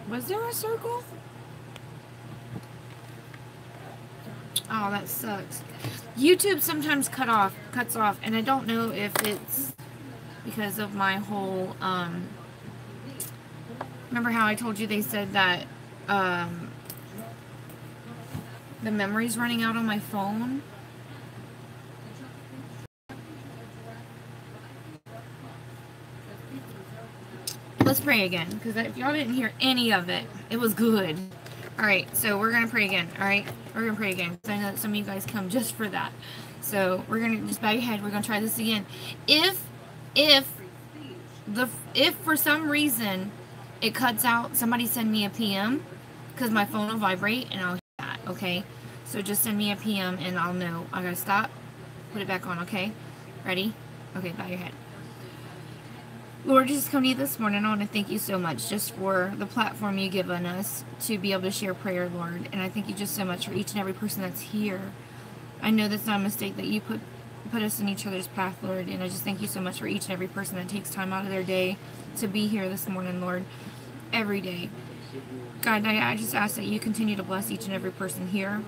Was there a circle? Oh, that sucks. YouTube sometimes cuts off, and I don't know if it's because of my whole, remember how I told you they said that, the memory's running out on my phone? Let's pray again, because if y'all didn't hear any of it, it was good. Alright, so we're going to pray again, alright? We're going to pray again, because I know that some of you guys come just for that. So, we're going to just bow your head, we're going to try this again. If for some reason it cuts out, somebody send me a PM, because my phone will vibrate, and I'll hear that, okay? So just send me a PM, and I'll know. I gotta stop, put it back on, okay? Ready? Okay, bow your head. Lord, just come to you this morning. I want to thank you so much just for the platform you've given us to be able to share prayer, Lord. And I thank you just so much for each and every person that's here. I know that's not a mistake that you put us in each other's path, Lord. And I just thank you so much for each and every person that takes time out of their day to be here this morning, Lord. Every day. God, I just ask that you continue to bless each and every person here.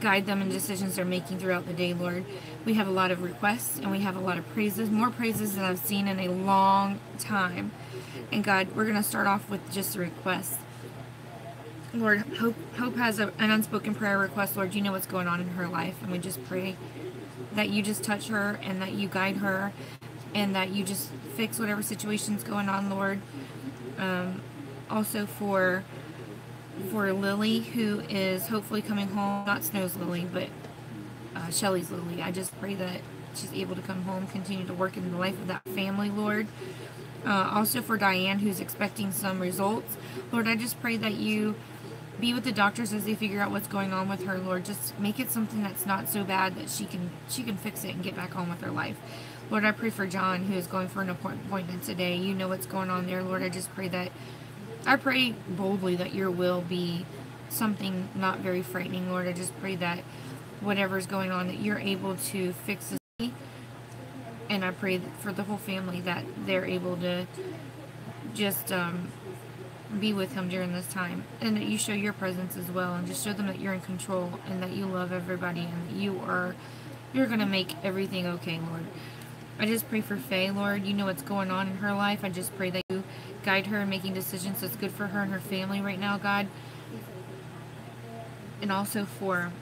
guide them in decisions they're making throughout the day, Lord. We have a lot of requests and we have a lot of praises, more praises than I've seen in a long time. And God, we're going to start off with just the requests. Lord, Hope has an unspoken prayer request. Lord, you know what's going on in her life, and we just pray that you just touch her and that you guide her and that you just fix whatever situation's going on, Lord. Also for Lily, who is hopefully coming home, not Snow's Lily, but Shelly's Lily. I just pray that she's able to come home, continue to work in the life of that family, Lord. Also for Diane, who's expecting some results. Lord, I just pray that you be with the doctors as they figure out what's going on with her, Lord. Just make it something that's not so bad that she can fix it and get back on with her life. Lord, I pray for John, who is going for an appointment today. You know what's going on there, Lord. I pray boldly that your will be something not very frightening, Lord. I just pray that whatever's going on, that you're able to fix this. And I pray for the whole family that they're able to just be with him during this time, and that you show your presence as well, and just show them that you're in control and that you love everybody and that you're going to make everything okay, Lord. I just pray for Faye, Lord. You know what's going on in her life. I just pray that you guide her in making decisions that's good for her and her family right now, God. And also for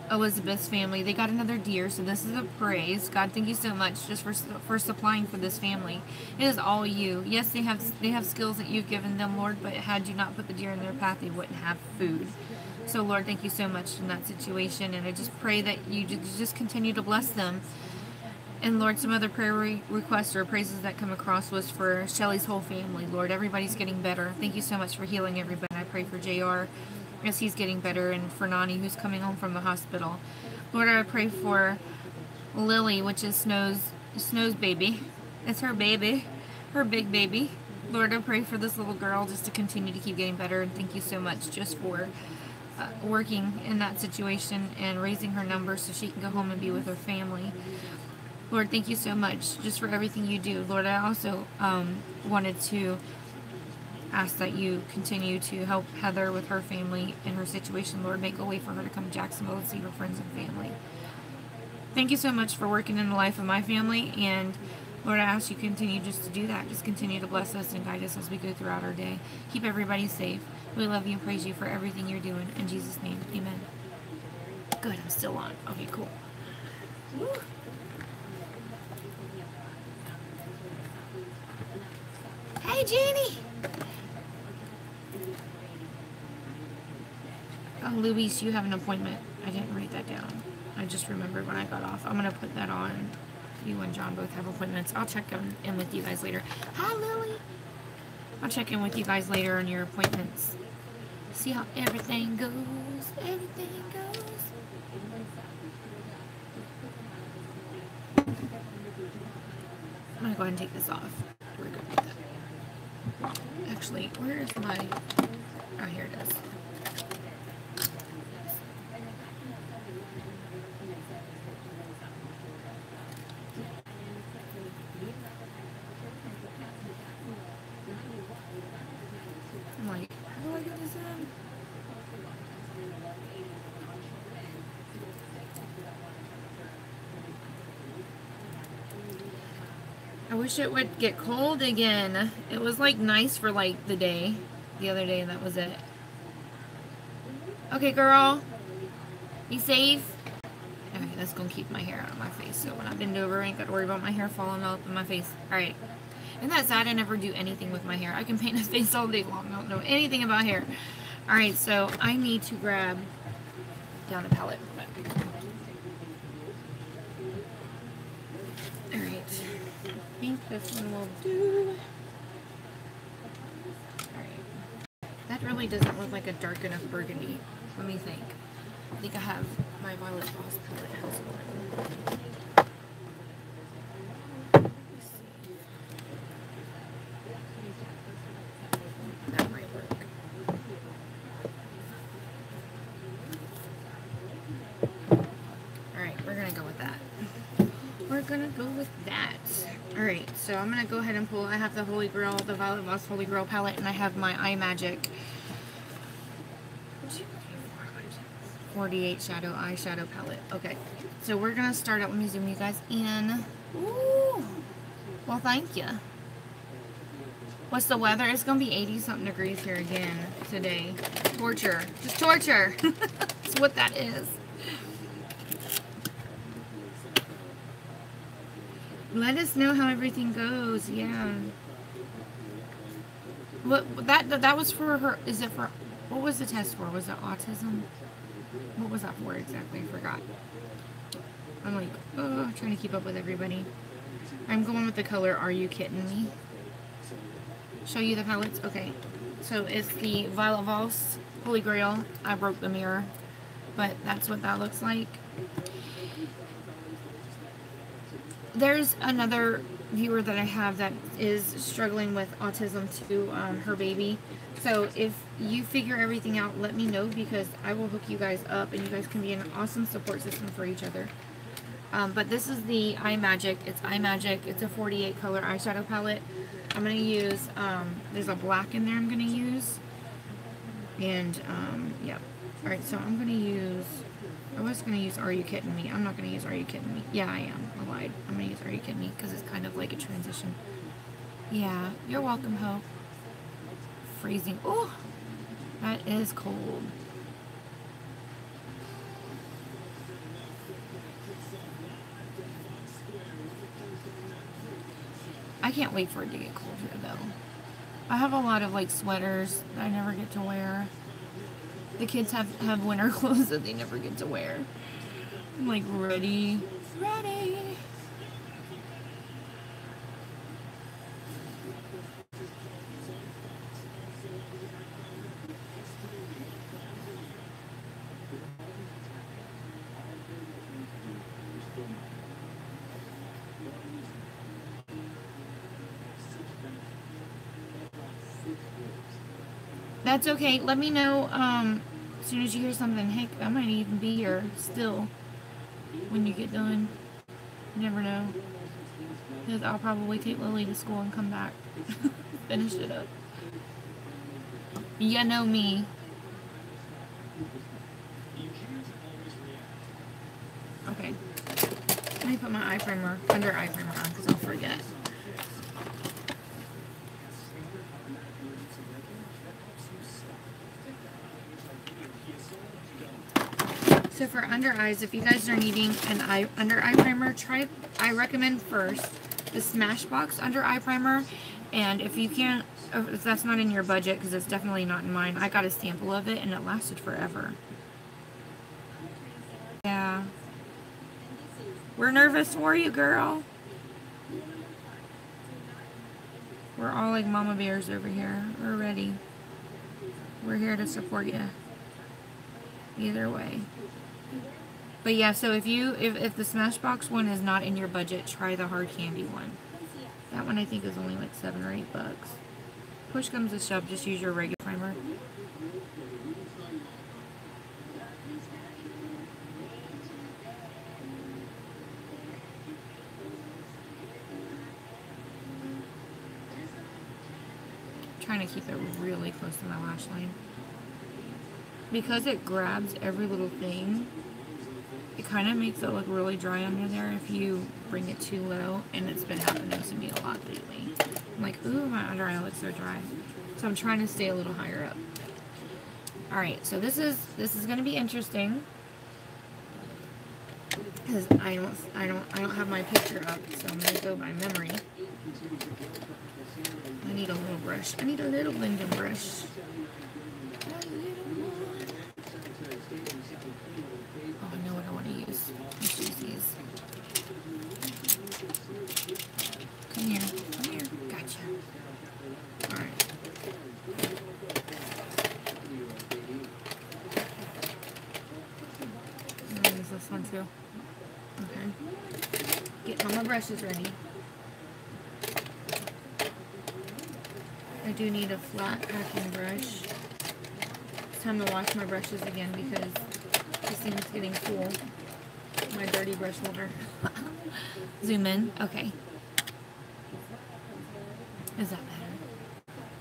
Elizabeth's family, they got another deer, so this is a praise. God, thank you so much just for supplying for this family. It is all you. Yes, they have skills that you've given them, Lord, but had you not put the deer in their path, they wouldn't have food. So, Lord, thank you so much in that situation, and I just pray that you just continue to bless them. And, Lord, some other prayer requests or praises that come across was for Shelly's whole family. Lord, everybody's getting better. Thank you so much for healing everybody. I pray for JR as he's getting better, and for Nani, who's coming home from the hospital. Lord, I pray for Lily, which is Snow's baby. It's her baby, her big baby. Lord, I pray for this little girl just to continue to keep getting better, and thank you so much just for working in that situation and raising her numbers so she can go home and be with her family. Lord, thank you so much just for everything you do. Lord, I also wanted to ask that you continue to help Heather with her family and her situation. Lord, make a way for her to come to Jacksonville and see her friends and family. Thank you so much for working in the life of my family, and Lord, I ask you continue just to do that. Just continue to bless us and guide us as we go throughout our day. Keep everybody safe. We love you and praise you for everything you're doing. In Jesus' name, amen. Good, I'm still on. Okay, cool. Woo. Hey, Jeannie. Oh, Luis, you have an appointment. I didn't write that down. I just remembered when I got off. I'm going to put that on. You and John both have appointments. I'll check in with you guys later. Hi, Lily. I'll check in with you guys later on your appointments. See how everything goes. Everything goes. I'm going to go ahead and take this off. We're good with that. Actually, where is my... Oh, here it is. I'm like, how do I get this in? I wish it would get cold again. It was like nice for like the other day, and that was it. Okay, girl. Be safe. Okay, that's gonna keep my hair out of my face, so when I bend over, I ain't gotta worry about my hair falling up in my face. Alright. Isn't that sad? I never do anything with my hair. I can paint his face all day long. I don't know anything about hair. Alright, so I need to grab down a palette. Alright. I think this one will do. Alright. That really doesn't look like a dark enough burgundy. Let me think. I think I have my Violet Voss palette has one. That might work. Alright, we're gonna go with that. We're gonna go with that. Alright, so I'm gonna go ahead and pull. I have the Holy Grail, the Violet Voss Holy Grail palette, and I have my iMagic 2, 3, 4, 48 shadow eyeshadow palette. Okay, so we're gonna start out. Let me zoom you guys in. Ooh, well, thank you. What's the weather? It's gonna be 80 something degrees here again today. Torture, just torture. That's what that is. Let us know how everything goes. Yeah. What that was for her? Is it for? What was the test for? Was it autism? What was that for exactly? I forgot. I'm like, oh, trying to keep up with everybody. I'm going with the color Are You Kidding Me? Show you the palettes? Okay. So it's the Violet Voss Holy Grail. I broke the mirror, but that's what that looks like. There's another viewer that I have that is struggling with autism too, her baby. So if you figure everything out, let me know, because I will hook you guys up and you guys can be an awesome support system for each other. But this is the iMagic. It's iMagic. It's a 48 color eyeshadow palette. I'm going to use, there's a black in there I'm going to use. And, yeah. Alright, so I'm going to use, I was going to use Are You Kidding Me? I'm not going to use Are You Kidding Me? Yeah, I am. I lied. I'm going to use Are You Kidding Me? Because it's kind of like a transition. Yeah, you're welcome, Ho. Freezing. Oh, that is cold. I can't wait for it to get cold here, though. I have a lot of, like, sweaters that I never get to wear. The kids have winter clothes that they never get to wear. I'm, like, ready. That's okay. Let me know as soon as you hear something. Heck, I might even be here still when you get done. You never know. Because I'll probably take Lily to school and come back. Finish it up. You know me. Okay. Let me put my eye primer, under eye primer on, because I'll forget. So for under eyes, if you guys are needing an under eye primer, I recommend first the Smashbox under eye primer. And if you can't, if that's not in your budget, because it's definitely not in mine, I got a sample of it and it lasted forever. Yeah. We're nervous for you, girl. We're all like mama bears over here. We're ready. We're here to support you. Either way. But yeah, so if the Smashbox one is not in your budget, try the hard candy one. That one I think is only like $7 or $8. Push comes to shove, just use your regular primer. I'm trying to keep it really close to my lash line. Because it grabs every little thing, it kind of makes it look really dry under there if you bring it too low, and it's been happening to me a lot lately. I'm like, ooh, my under eye looks so dry. So I'm trying to stay a little higher up. Alright, so this is going to be interesting. Because I don't have my picture up, so I'm going to go by memory. I need a little brush. I need a little blending brush. Come here, gotcha. Alright. I'm gonna use this one too. Okay. Getting all my brushes ready. I do need a flat packing brush. It's time to wash my brushes again because this thing's getting full. My dirty brush holder. Zoom in. Okay. Is that better?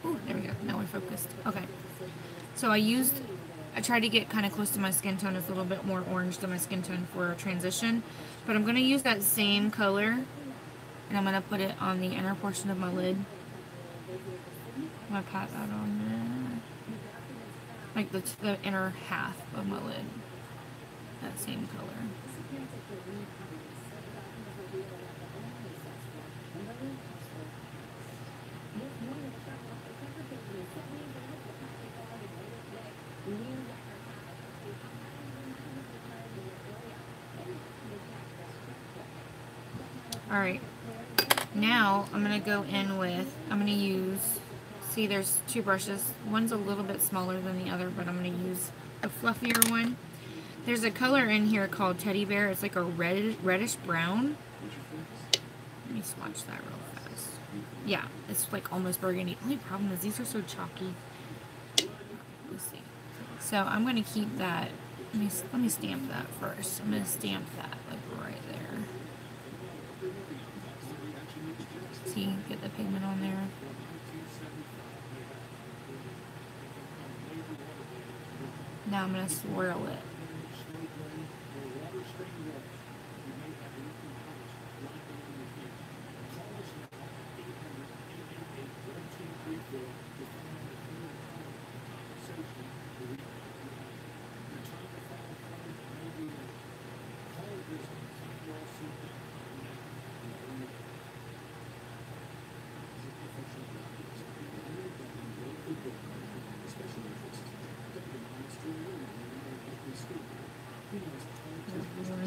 Ooh, there we go. Now we're focused. Okay. So I used I try to get kind of close to my skin tone. It's a little bit more orange than my skin tone for a transition. But I'm going to use that same color, and I'm going to put it on the inner portion of my lid. I'm going to pat that on there. Like the inner half of my lid. That same color. Alright, now I'm going to go in with, I'm going to use, see there's two brushes. One's a little bit smaller than the other, but I'm going to use a fluffier one. There's a color in here called Teddy Bear. It's like a reddish brown. Let me swatch that real fast. Yeah, it's like almost burgundy. Only problem is these are so chalky. Let's see. So I'm going to keep that. Let me stamp that first. I'm going to stamp that like right there. See, get the pigment on there. Now I'm going to swirl it.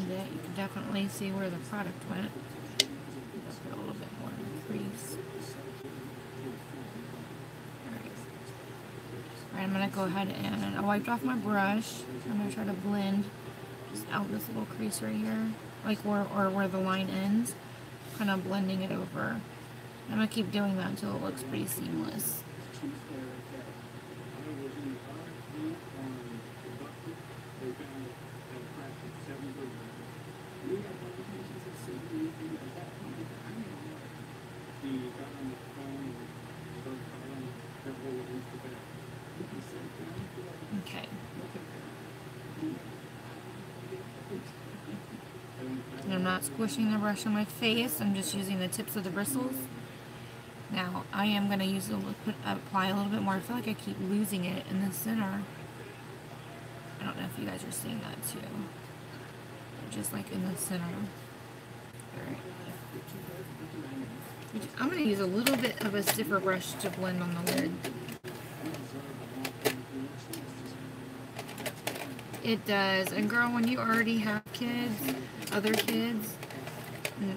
You can definitely see where the product went. Just put a little bit more in the crease. Alright, I'm going to go ahead and I wiped off my brush. I'm going to try to blend just out this little crease right here, like where the line ends, kind of blending it over. I'm going to keep doing that until it looks pretty seamless. Okay. And I'm not squishing the brush on my face. I'm just using the tips of the bristles. Now, I am going to apply a little bit more. I feel like I keep losing it in the center. I don't know if you guys are seeing that too. Just like in the center. Alright. I'm going to use a little bit of a stiffer brush to blend on the lid. It does. And girl, when you already have kids, other kids,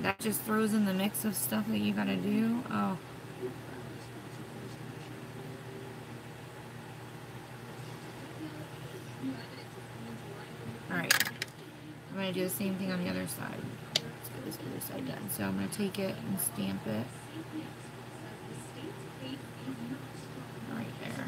that just throws in the mix of stuff that you gotta do. Oh. Alright. I'm gonna do the same thing on the other side. Let's get this other side done. So I'm gonna take it and stamp it. Right there.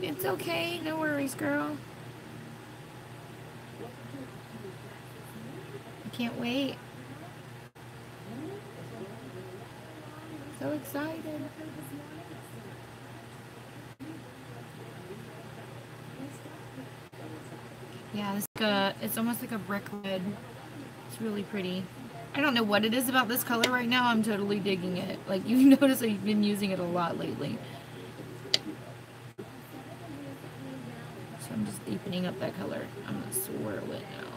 It's okay, no worries, girl. I can't wait. So excited. Yeah, it's almost like a brick red. It's really pretty. I don't know what it is about this color right now. I'm totally digging it. Like, you've noticed I've been using it a lot lately. So I'm just deepening up that color. I'm going to swirl it now.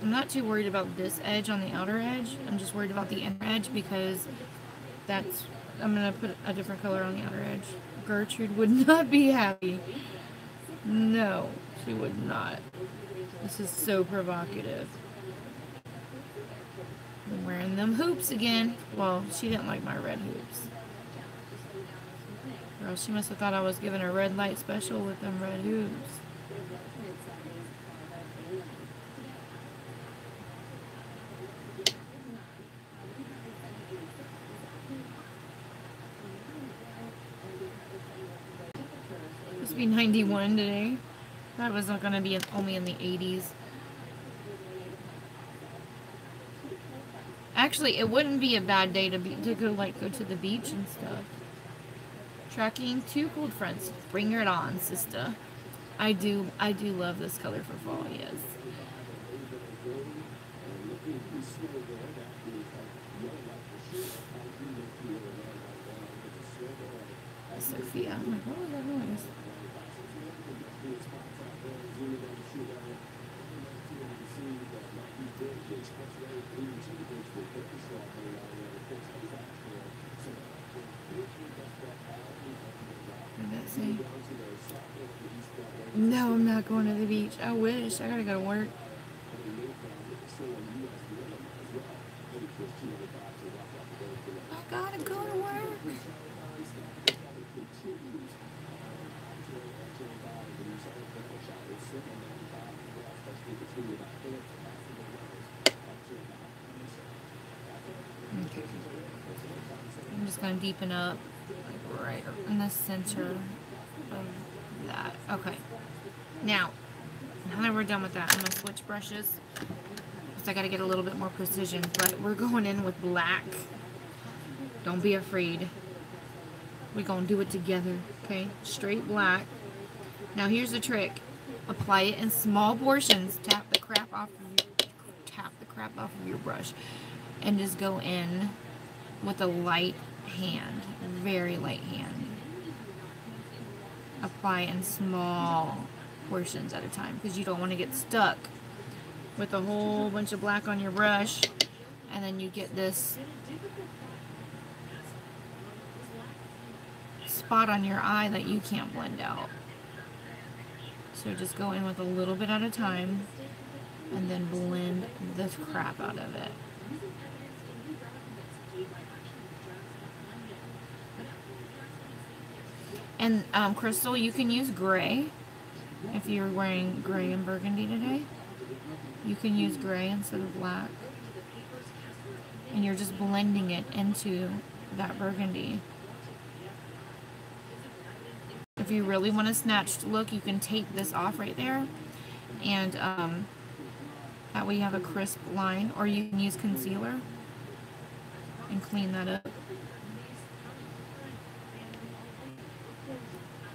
I'm not too worried about this edge on the outer edge. I'm just worried about the inner edge because I'm going to put a different color on the outer edge. Gertrude would not be happy. No, she would not. This is so provocative. I'm wearing them hoops again. Well, she didn't like my red hoops. Girl, she must have thought I was giving a red light special with them red hooves. Supposed to be 91 today. That was not going to be only in the 80s. Actually, it wouldn't be a bad day to go to the beach and stuff. Tracking 2 cold fronts. Bring it on, sister. I do love this color for fall, yes. Sophia. I'm like, what was that noise? What did that say? No, I'm not going to the beach. I wish. I gotta go to work. I gotta go to work. Okay. I'm just gonna deepen up like right in the center of that. Okay. Now that we're done with that, I'm gonna switch brushes because I gotta get a little bit more precision. But we're going in with black. Don't be afraid. We're gonna do it together. Okay, straight black. Now here's the trick: apply it in small portions. Tap the crap off of your brush, and just go in with a light hand, very light hand. Apply in small portions at a time because you don't want to get stuck with a whole bunch of black on your brush, and then you get this spot on your eye that you can't blend out. So just go in with a little bit at a time and then blend the crap out of it. And Crystal, you can use gray if you're wearing gray and burgundy today. You can use gray instead of black. And you're just blending it into that burgundy. If you really want a snatched look, you can take this off right there. And that way you have a crisp line. Or you can use concealer and clean that up.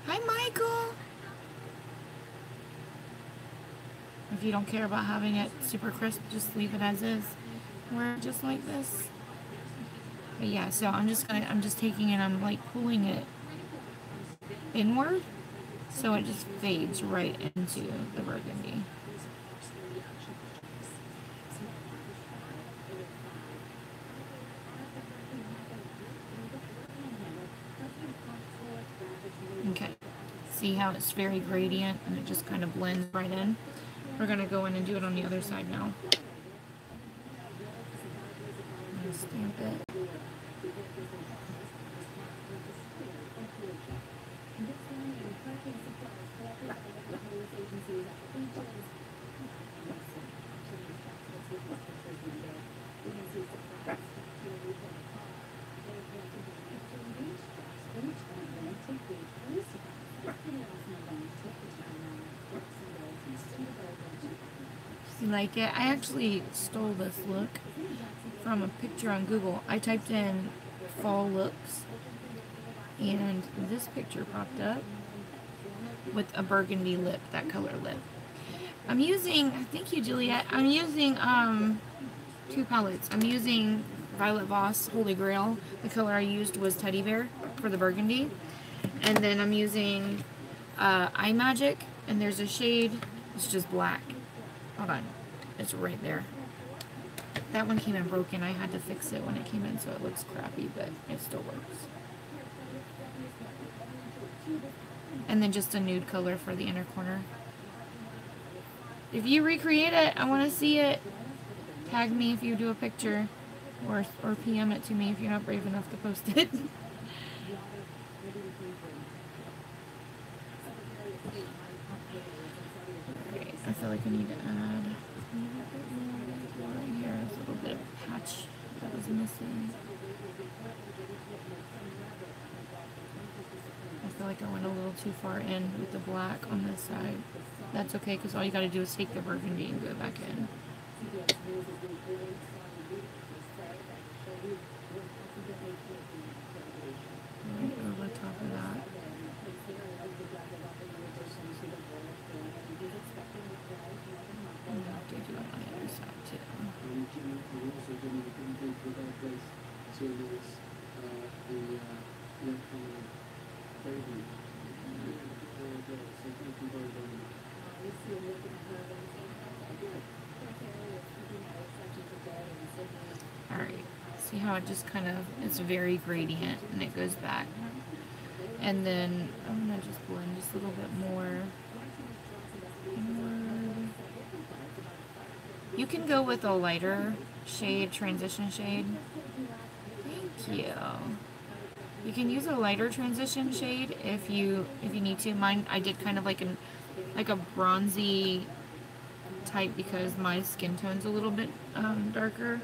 Hi, Michael! If you don't care about having it super crisp, just leave it as is. Wear it just like this. But yeah, so I'm just taking it, I'm like pulling it inward, so it just fades right into the burgundy. Okay, see how it's very gradient and it just kind of blends right in? We're going to go in and do it on the other side now. I'm going to stamp it. You like it? I actually stole this look from a picture on Google. I typed in fall looks and this picture popped up with a burgundy lip, that color lip. I'm using, thank you Juliet, I'm using 2 palettes. I'm using Violet Voss Holy Grail. The color I used was Teddy Bear for the burgundy. And then I'm using Eye Magic, and there's a shade, it's just black. Hold on, it's right there. That one came in broken. I had to fix it when it came in, so it looks crappy, but it still works. And then just a nude color for the inner corner. If you recreate it, I want to see it. Tag me if you do a picture, or PM it to me if you're not brave enough to post it. Alright, I feel like I need to add a little bit more right here. There's a little bit of patch that was missing. I feel like I went a little too far in with the black on this side. That's okay, because all you gotta do is take the burgundy and go back in. Right over top of that. And I'll have to do it on the other side too. Alright, see how it just kind of, it's very gradient and it goes back. And then I'm going to just blend just a little bit more. You can go with a lighter shade, transition shade. Thank you. You can use a lighter transition shade if you need to. Mine, I did kind of like a bronzy type because my skin tone's a little bit darker.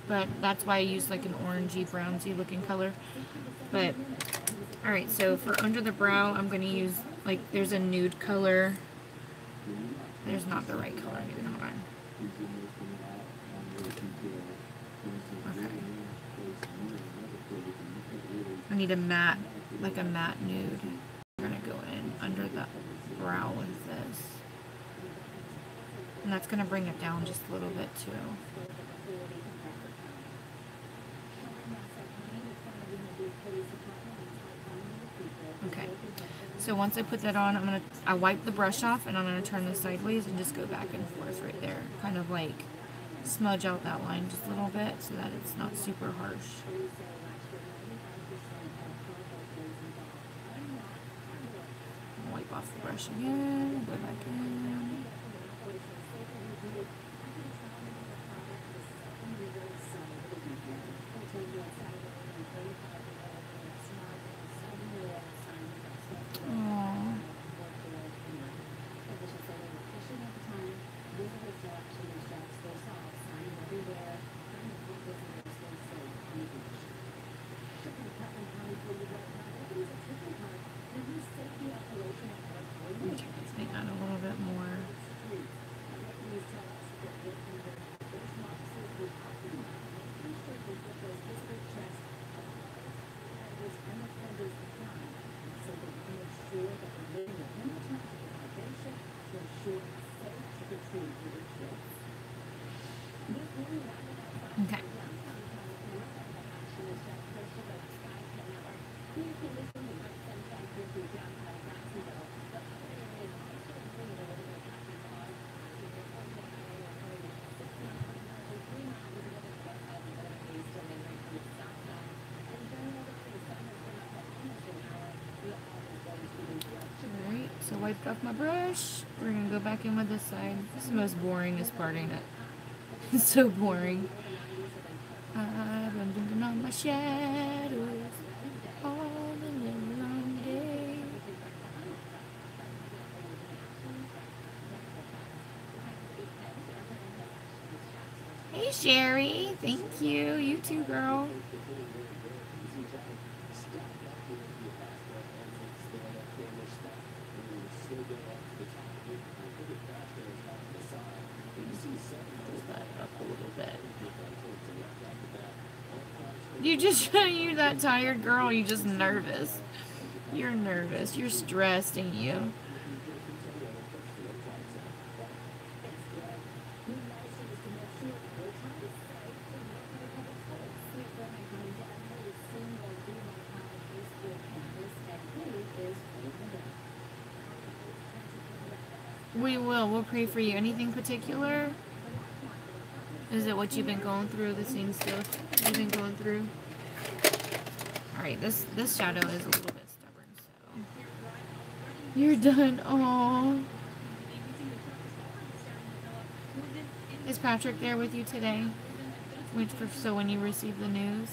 But that's why I use like an orangey, brownsy looking color. But alright, so for under the brow, I'm going to use, like, there's a nude color. There's not the right color. Hold on. Okay. I need a matte, like a matte nude. I'm going to go in under the brow with this. And that's going to bring it down just a little bit too. Okay, so once I put that on, I wipe the brush off and I'm gonna turn this sideways and just go back and forth right there. Kind of like smudge out that line just a little bit so that it's not super harsh. Wipe off the brush again, go back in. Okay. Alright, so wiped off my brush. We're gonna go back in with this side. This is the most boringest part, ain't it? It's so boring. I've been thinking on my shadows all the long day. Hey Sherry, thank you. You too, girl. You're that tired girl, you just nervous. You're nervous. You're stressed, ain't you? We will. We'll pray for you. Anything particular? Is it what you've been going through, the same stuff you've been going through? Alright, this shadow is a little bit stubborn, so... You're done. Aww. Is Patrick there with you today? So when you receive the news?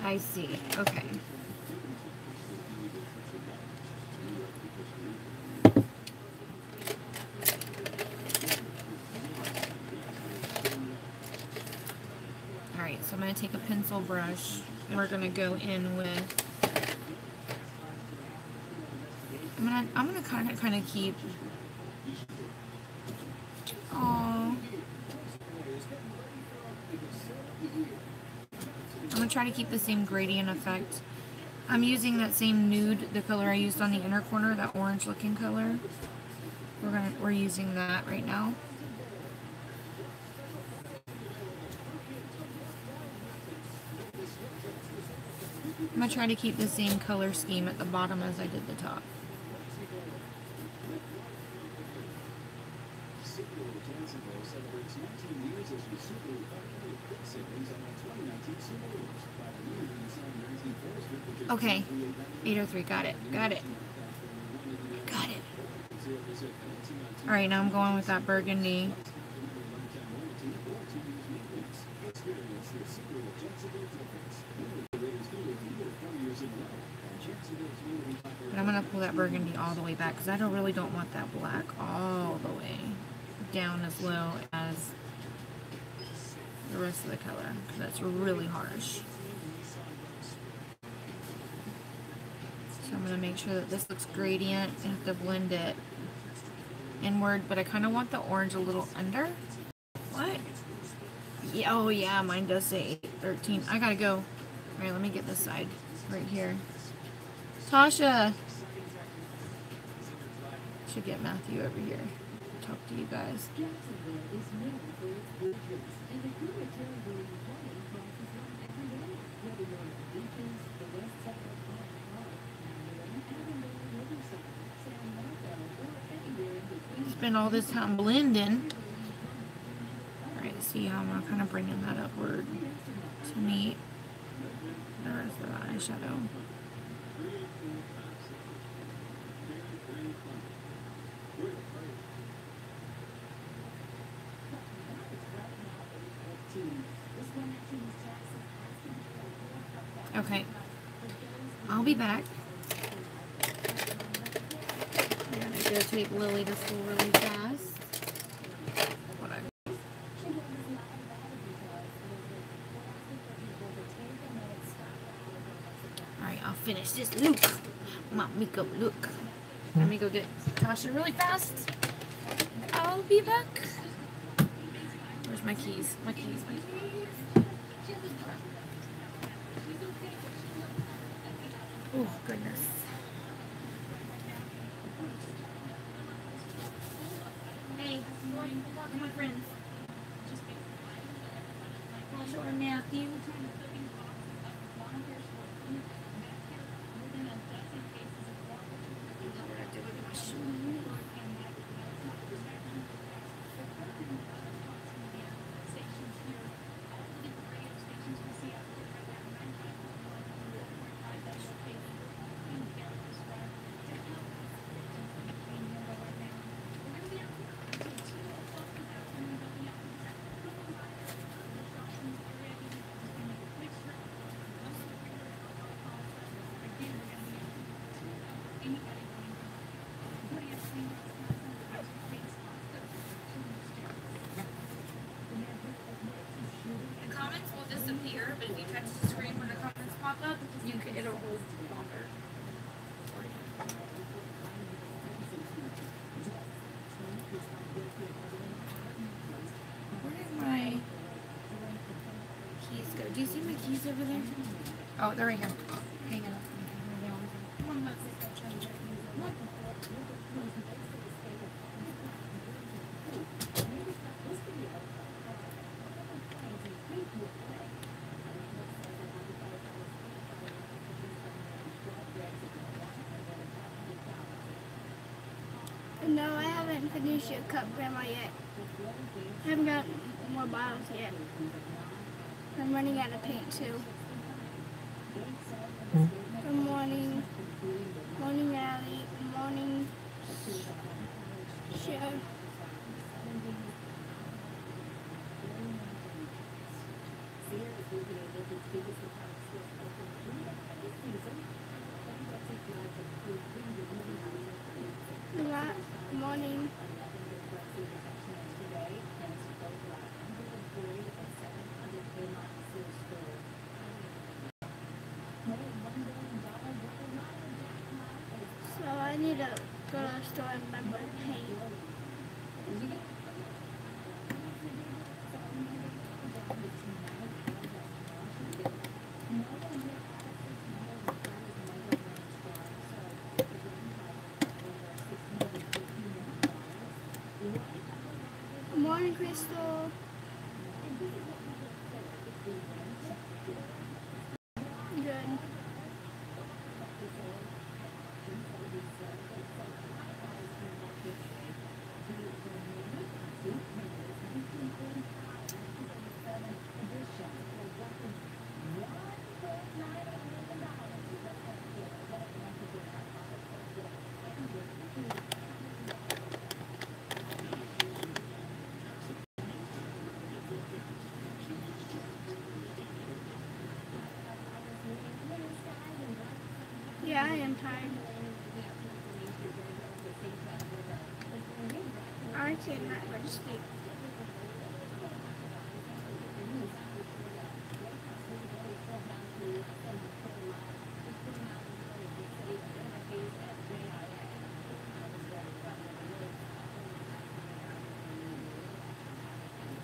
I see. Okay. Alright, so I'm going to take a pencil brush and we're going to go in with... I'm gonna kind of keep... Oh, I'm going to try to keep the same gradient effect. I'm using that same nude, the color I used on the inner corner, that orange looking color. We're using that right now. I'm going to try to keep the same color scheme at the bottom as I did the top. Okay, 803, got it. Alright, now I'm going with that burgundy. But I'm going to pull that burgundy all the way back because I really don't want that black all the way down as low as the rest of the color because that's really harsh. So I'm going to make sure that this looks gradient and have to blend it inward, but I kind of want the orange a little under. What? Yeah, oh yeah, mine does say 813. I gotta go. Alright, let me get this side right here. Tasha! Should get Matthew over here. Talk to you guys. Spend all this time blending. Alright, see how I'm kind of bringing that upward to meet the rest of the eyeshadow. Okay, I'll be back. I'm gonna go take Lily to school really fast. Alright, I'll finish this look. My makeup look. Let me go get Tasha really fast. I'll be back. Where's my keys? My keys. Oh, goodness. Hey, talk to my friends. Tasha or Matthew. But if you touch the screen when the comments pop up, it'll hold longer. Where did my keys go? Do you see my keys over there? Oh, they're right here. Hang on. No, I haven't finished your cup, Grandma, yet. I haven't got more bottles yet. I'm running out of paint, too. Good morning. Morning, Allie. Good morning, Chef. Good morning. So I need to go to the store and buy more paint. Good morning, Crystal. Good. Yeah, I am tired. I cannot go to sleep.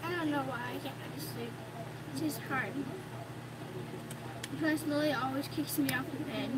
I don't know why I can't go to sleep. It's just hard. Plus, Lily always kicks me off the bed.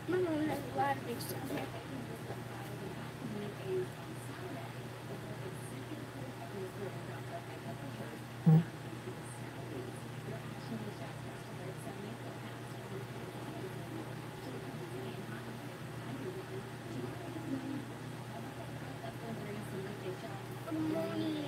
My mom has a lot of big stuff here. Good morning.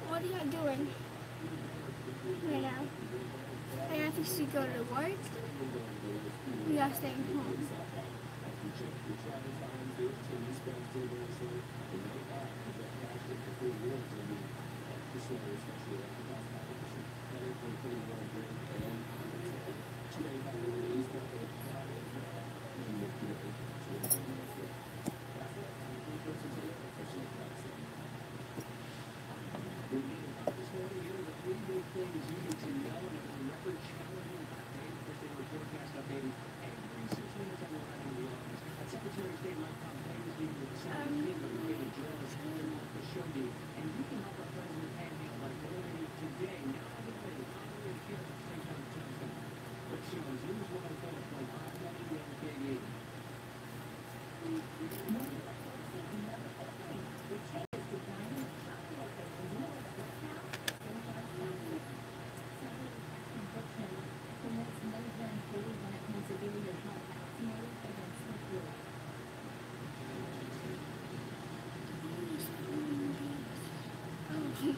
What are y'all doing right now? I have to go to work. We are staying home.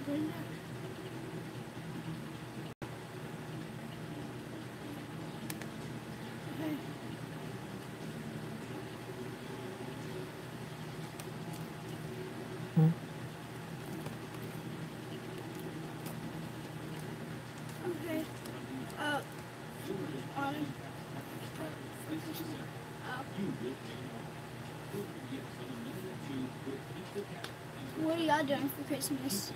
Put it in. Okay. Okay. On. What are y'all doing for Christmas?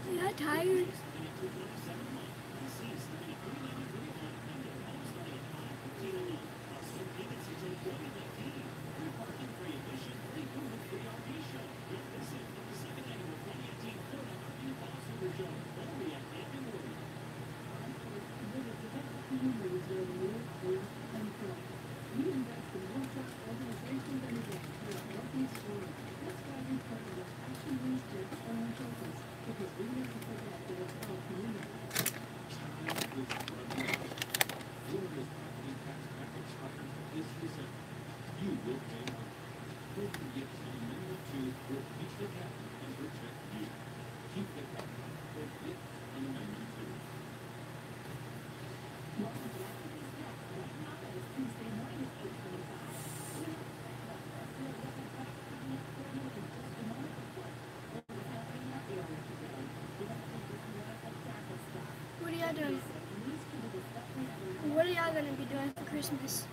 Are y'all tired? What are y'all doing? What are y'all gonna be doing for Christmas?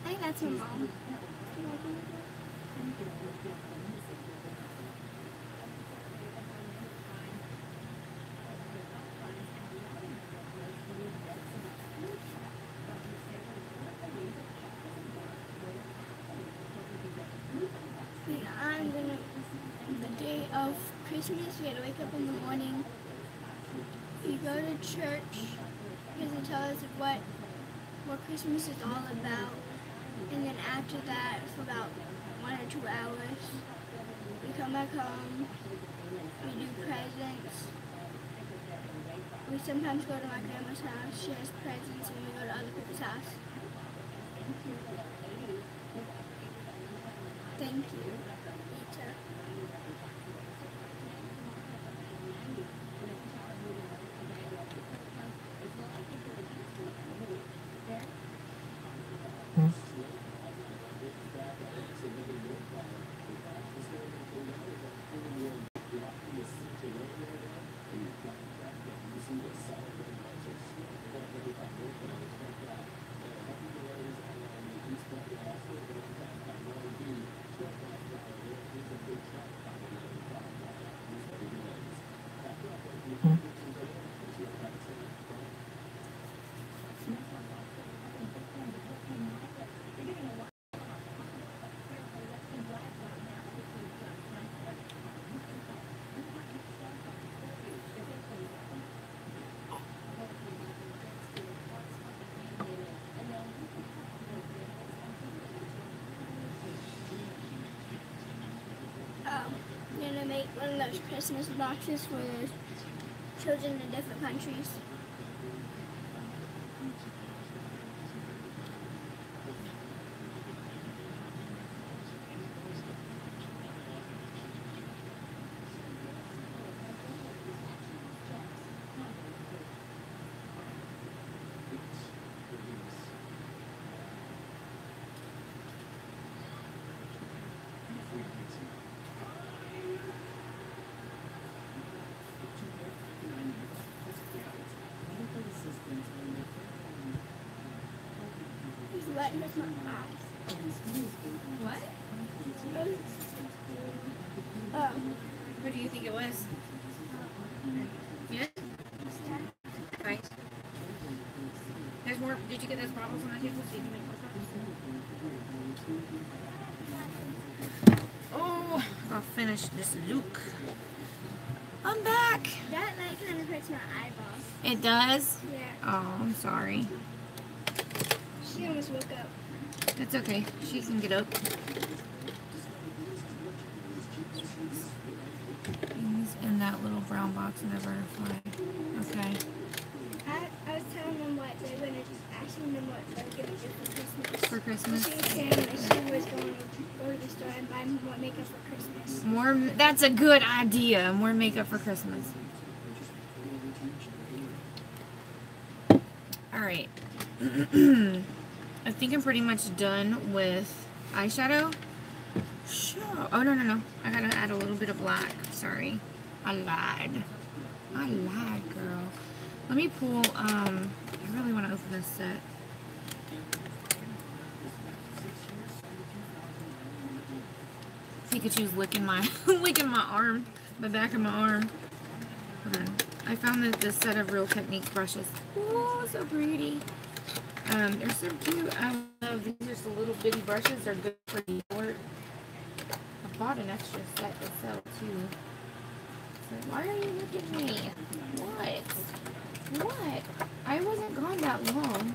I think that's my mom. The day of Christmas, we had to wake up in the morning. We go to church because they tell us what Christmas is all about. And then after that, for about 1 or 2 hours, we come back home. We do presents. We sometimes go to my grandma's house. She has presents, and we go to other people's house. Thank you. Peter. gonna make one of those Christmas boxes for the children in different countries. What? That's not eyes. What? Oh. What do you think it was? Yeah? Right. There's more. Did you get those bottles on that table so you can make more copies? Oh, I'll finish this look. I'm back. That light kind of hurts my eyeballs. It does? Yeah. Oh, I'm sorry. She almost woke up. It's okay. She can get up. Things in that little brown box in the butterfly. Okay. I was telling them what they're going to do, asking them what they're going to do for Christmas. For Christmas? She was saying that she was going to go to the store and buy more makeup for Christmas. More. That's a good idea. More makeup for Christmas. Alright. I think I'm pretty much done with eyeshadow. Sure. Oh, no. I gotta add a little bit of black. Sorry. I lied, girl. Let me pull, I really want to open this set. Pikachu's licking my, licking my arm, the back of my arm. Hold on. I found this set of Real Techniques brushes. Oh, so pretty. They're so cute. I love these. Are just the little bitty brushes. They're good for the sport. I bought an extra set to sell too. So why are you looking at me? What? I wasn't gone that long.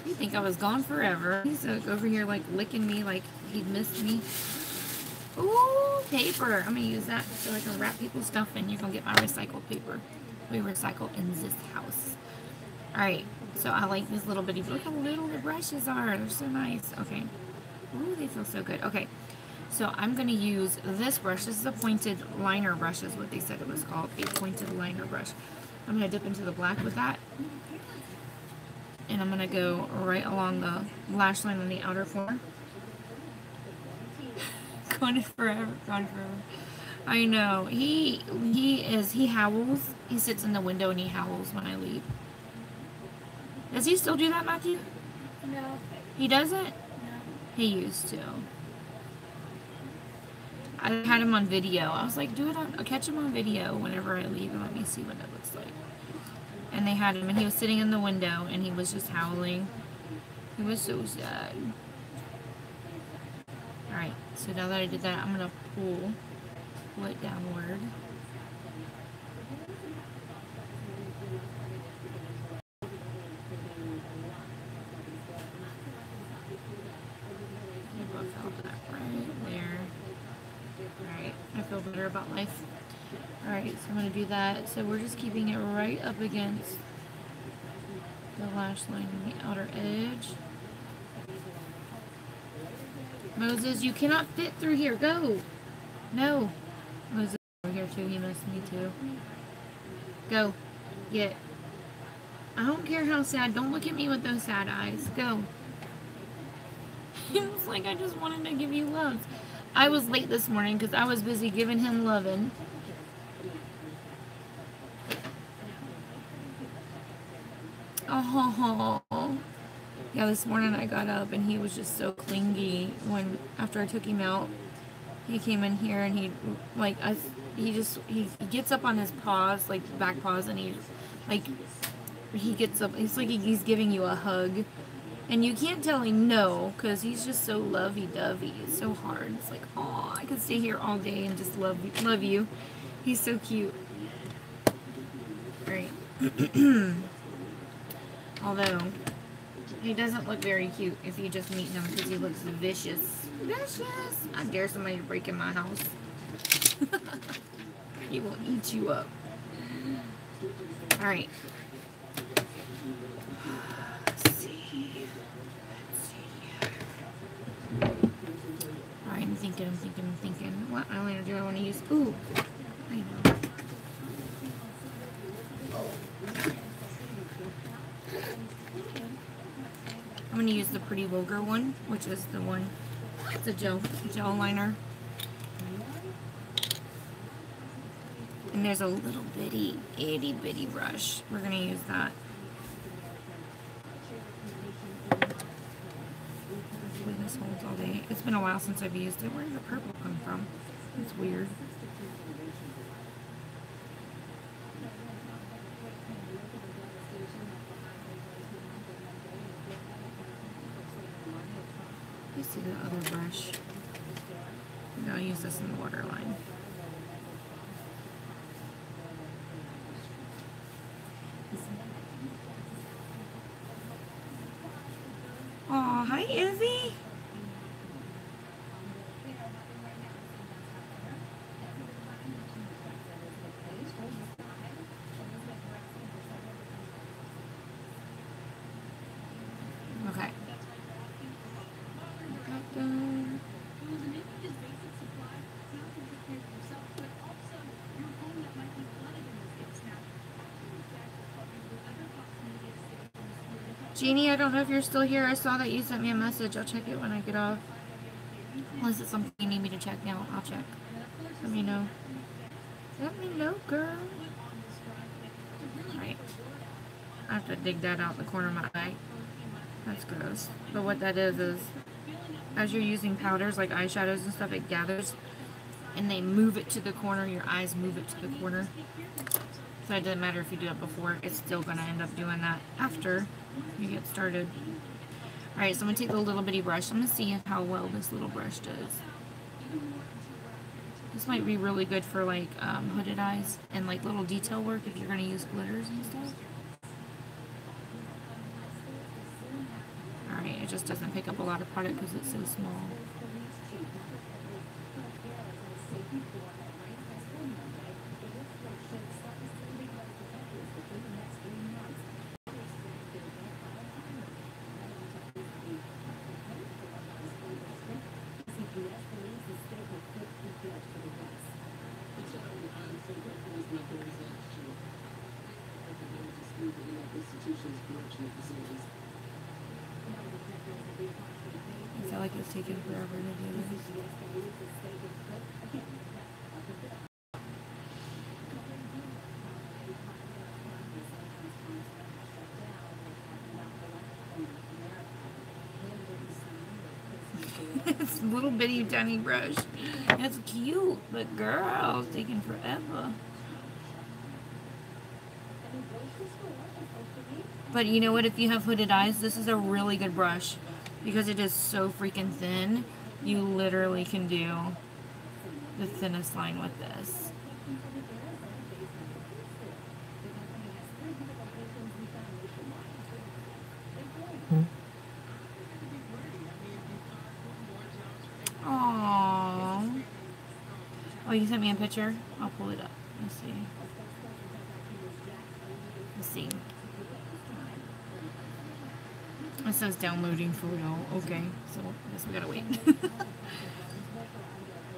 You think I was gone forever? He's over here like licking me like he'd missed me. Ooh, paper. I'm gonna use that so I can wrap people's stuff in. You're gonna get my recycled paper. We recycle in this house. Alright, so I like this little bitty. Look how little the brushes are. They're so nice. Okay. Ooh, they feel so good. Okay. So I'm going to use this brush. This is a pointed liner brush is what they said it was called. A pointed liner brush. I'm going to dip into the black with that. And I'm going to go right along the lash line on the outer corner. Going forever. I know. He howls. He sits in the window and he howls when I leave. Does he still do that, Matthew? No. He doesn't? No. He used to. I had him on video. I was like, catch him on video whenever I leave and let me see what it looks like. And they had him and he was sitting in the window and he was just howling. He was so sad. Alright, so now that I did that, I'm going to pull it downward. I feel better about life. Alright, so I'm going to do that. So we're just keeping it right up against the lash line on the outer edge. Moses, you cannot fit through here. Go! No. Moses over here too. He missed me too. Go. Get. I don't care how sad. Don't look at me with those sad eyes. Go. It's like I just wanted to give you love. I was late this morning because I was busy giving him loving. Oh. Yeah, this morning I got up and he was just so clingy after I took him out. He came in here and he gets up on his paws, like back paws, and he gets up. It's like he's giving you a hug. And you can't tell him no, because he's just so lovey-dovey. It's so hard. It's like, oh, I could stay here all day and just love you. He's so cute. Alright. Although, he doesn't look very cute if you just meet him, because he looks vicious. Vicious! I dare somebody to break in my house. He will eat you up. All right. Let's see. All right, I'm thinking. What eyeliner do I want to use? Ooh, I know. I'm going to use the Pretty Vulgar one, which is the one, it's a gel liner. And there's a little bitty, itty bitty brush. We're going to use that. Hopefully this holds all day. It's been a while since I've used it. Where did the purple come from? It's weird. You see the other brush. Maybe I'll use this in the waterline. Oh, hi Izzy. Okay. Jeannie, I don't know if you're still here. I saw that you sent me a message. I'll check it when I get off. Unless it's something you need me to check now, I'll check. Let me know. Let me know, girl. Alright. I have to dig that out in the corner of my eye. That's gross. But what that is as you're using powders like eyeshadows and stuff, it gathers and they move it to the corner. Your eyes move it to the corner. So it doesn't matter if you do it before, it's still going to end up doing that after you get started. Alright, so I'm going to take the little bitty brush. I'm going to see how well this little brush does. This might be really good for like hooded eyes and like little detail work if you're going to use glitters and stuff. Alright, it just doesn't pick up a lot of product because it's so small. I feel like it's taking forever to do this. It's a little bitty tiny brush. It's cute, but girl, it's taking forever. But you know what? If you have hooded eyes, this is a really good brush because it is so freaking thin. You literally can do the thinnest line with this. Aww. Oh, you sent me a picture? I'll pull it up. Let's see. Let's see. It says downloading photo. Okay, so I guess we gotta wait.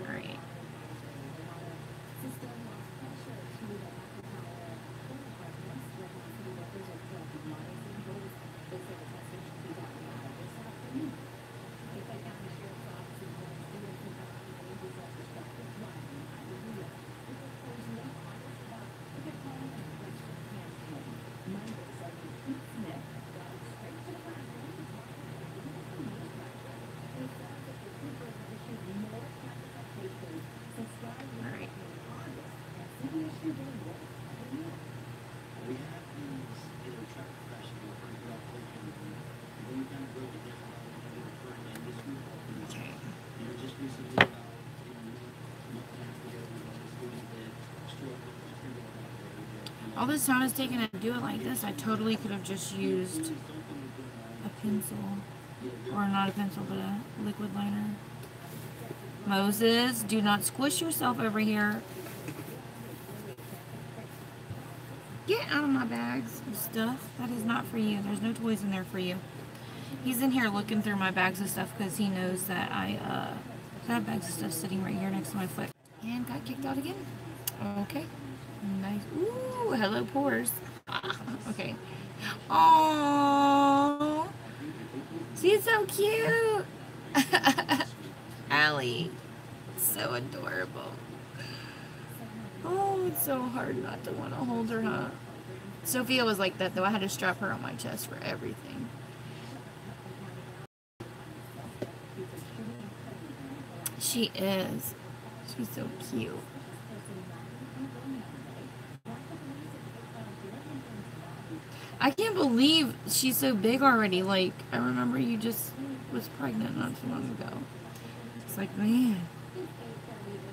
Alright. All this time it's taken to do it like this, I totally could have just used a pencil. Or not a pencil, but a liquid liner. Moses, do not squish yourself over here. Get out of my bags of stuff. That is not for you. There's no toys in there for you. He's in here looking through my bags of stuff because he knows that I have bags of stuff sitting right here next to my foot. And got kicked out again. Okay. Nice. Ooh, hello, pores. Okay. Oh, she's so cute. Allie, so adorable. Oh, it's so hard not to want to hold her, huh? Sophia was like that, though. I had to strap her on my chest for everything. She is. She's so cute. I can't believe she's so big already. Like, I remember you just was pregnant not too long ago. It's like, man,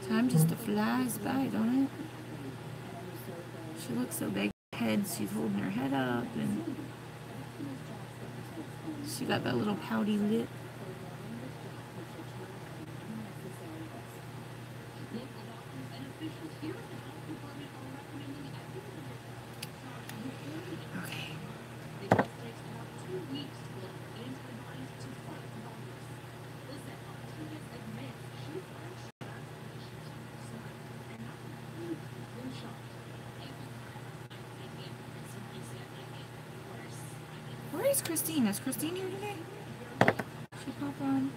time just flies by, don't it? She looks so big. Head, she's holding her head up, and she got that little pouty lip. Where is Christine? Is Christine here today? She pop on.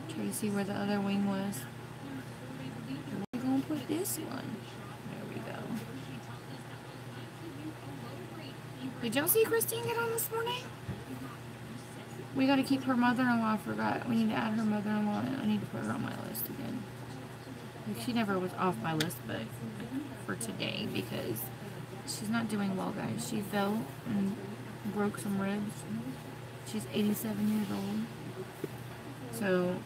Try to see where the other wing was. We're gonna put this one. There we go. Did y'all see Christine get on this morning? We gotta keep her mother-in-law. I forgot. We need to add her mother-in-law, and I need to put her on my list again. Like, she never was off my list, but for today, because she's not doing well, guys. She fell and broke some ribs. She's 87 years old. So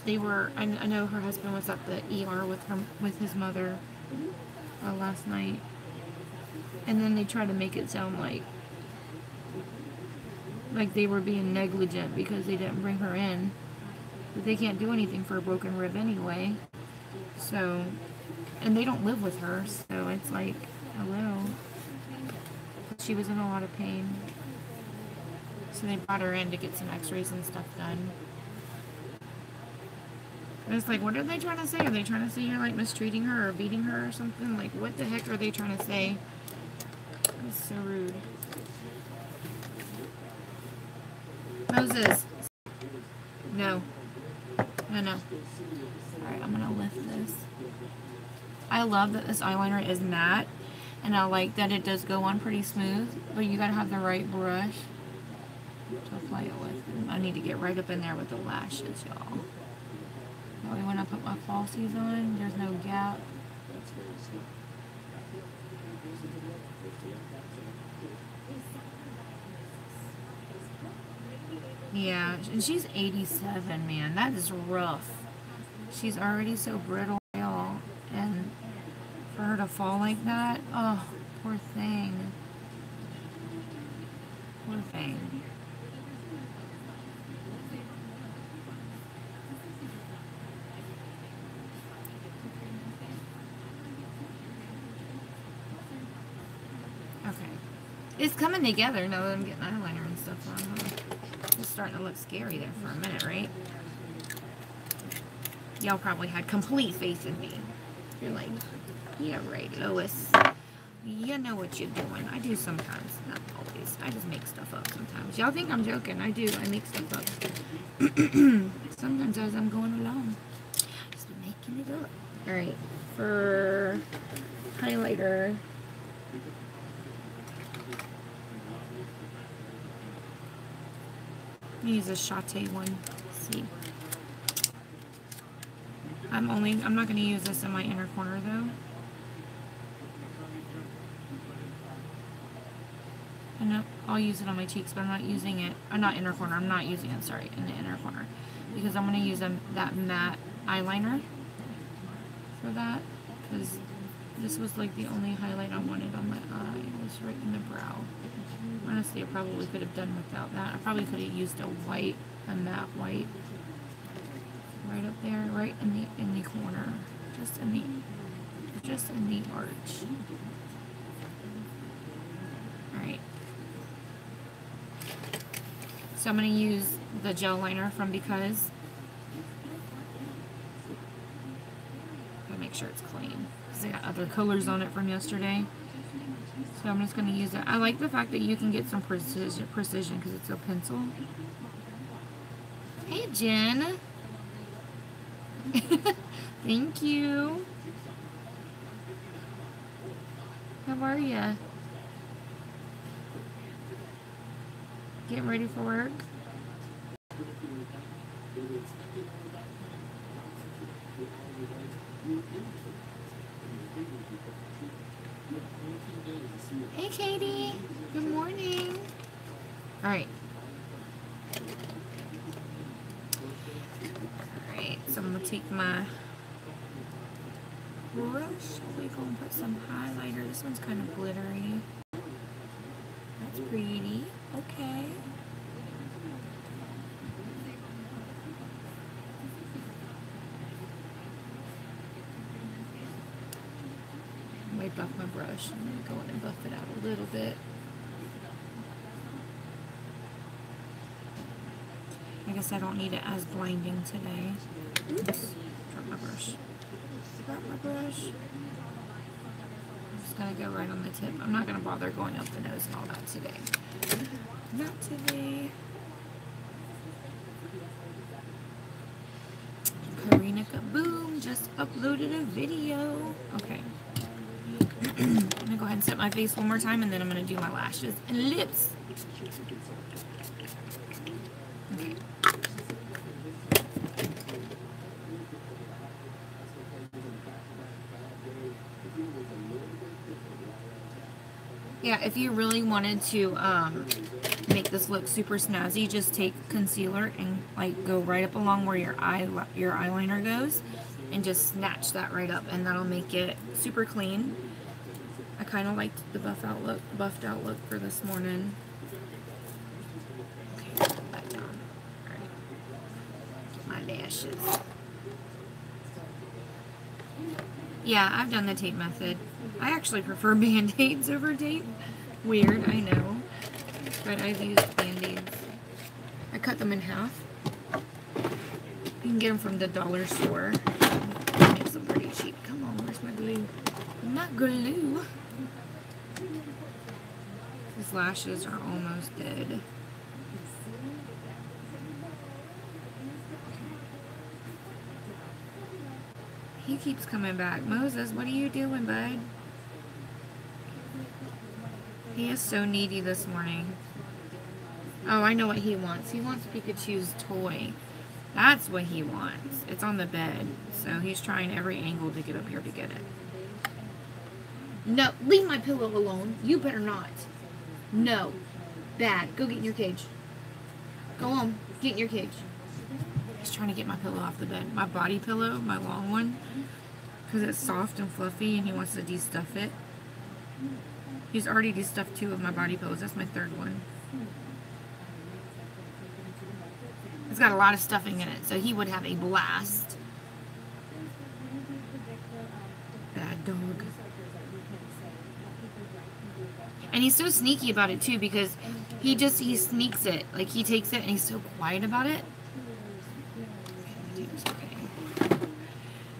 they were. I know her husband was at the ER with his mother last night, and then they tried to make it sound like they were being negligent because they didn't bring her in, but they can't do anything for a broken rib anyway. So, and they don't live with her, so it's like, hello. She was in a lot of pain, so they brought her in to get some x-rays and stuff done. And it's like, what are they trying to say? Are they trying to say you're like mistreating her or beating her or something? Like, what the heck are they trying to say? That's so rude. Moses. No. No. Alright, I'm gonna lift this. I love that this eyeliner is matte, and I like that it does go on pretty smooth, but you gotta have the right brush to apply it with. I need to get right up in there with the lashes, y'all. That way when I put my falsies on, there's no gap. Yeah, and she's 87, man. That is rough. She's already so brittle, y'all. And for her to fall like that, oh, poor thing. Poor thing. Okay. It's coming together now that I'm getting eyeliner and stuff on. It's starting to look scary there for a minute, right? Y'all probably had complete faith in me. You're like, yeah, right, Lois. You know what you're doing. I do sometimes, not always. I just make stuff up sometimes. Y'all think I'm joking. I do. I make stuff up. Sometimes as I'm going along. Just making it up. Alright, for highlighter. Use a Shate one. Let's see. I'm not going to use this in my inner corner though. And I'll use it on my cheeks, but I'm not using it. Not inner corner. I'm not using it, sorry, in the inner corner. Because I'm going to use that matte eyeliner for that. Because this was like the only highlight I wanted on my eye. It was right in the brow. Honestly, I probably could have done without that. I probably could have used a matte white. Right up there, right in the corner. Just in the arch. Alright. So I'm going to use the gel liner from Because. Gotta make sure it's clean. Because I got other colors on it from yesterday. So I'm just going to use it. I like the fact that you can get some precision because it's a pencil. Hey, Jen. Thank you. How are ya? Getting ready for work? Hey, Katie. Good morning. All right. So I'm going to take my brush. We go and put some highlighter. This one's kind of glittery. That's pretty. Okay. I might buff my brush. I'm going to go in and buff it out a little bit. I guess I don't need it as blinding today. Oops. Drop my brush. Drop my brush. I'm just going to go right on the tip. I'm not going to bother going up the nose and all that today. Not today. Karina Kaboom just uploaded a video. Okay. I'm going to go ahead and set my face one more time, and then I'm going to do my lashes and lips. Okay. Yeah, if you really wanted to make this look super snazzy, just take concealer and like go right up along where your eyeliner goes, and just snatch that right up, and that'll make it super clean. I kind of liked the buffed out look for this morning. Okay, put that down. All right, get my lashes. Yeah, I've done the tape method. I actually prefer Band-Aids over tape. Weird, I know. But I've used Band-Aids. I cut them in half. You can get them from the dollar store. Makes them pretty cheap. Come on, where's my glue? Not glue. His lashes are almost dead. He keeps coming back. Moses, what are you doing, bud? He is so needy this morning. Oh, I know what he wants. He wants Pikachu's toy. That's what he wants. It's on the bed. So he's trying every angle to get up here to get it. No, leave my pillow alone. You better not. No. Bad. Go get in your cage. Go on. Get in your cage. He's trying to get my pillow off the bed. My body pillow, my long one. Because it's soft and fluffy and he wants to de-stuff it. He's already de-stuffed 2 of my body pillows. That's my 3rd one. It's got a lot of stuffing in it, so he would have a blast. Bad dog. And he's so sneaky about it too, because he sneaks it. Like, he takes it and he's so quiet about it. Okay.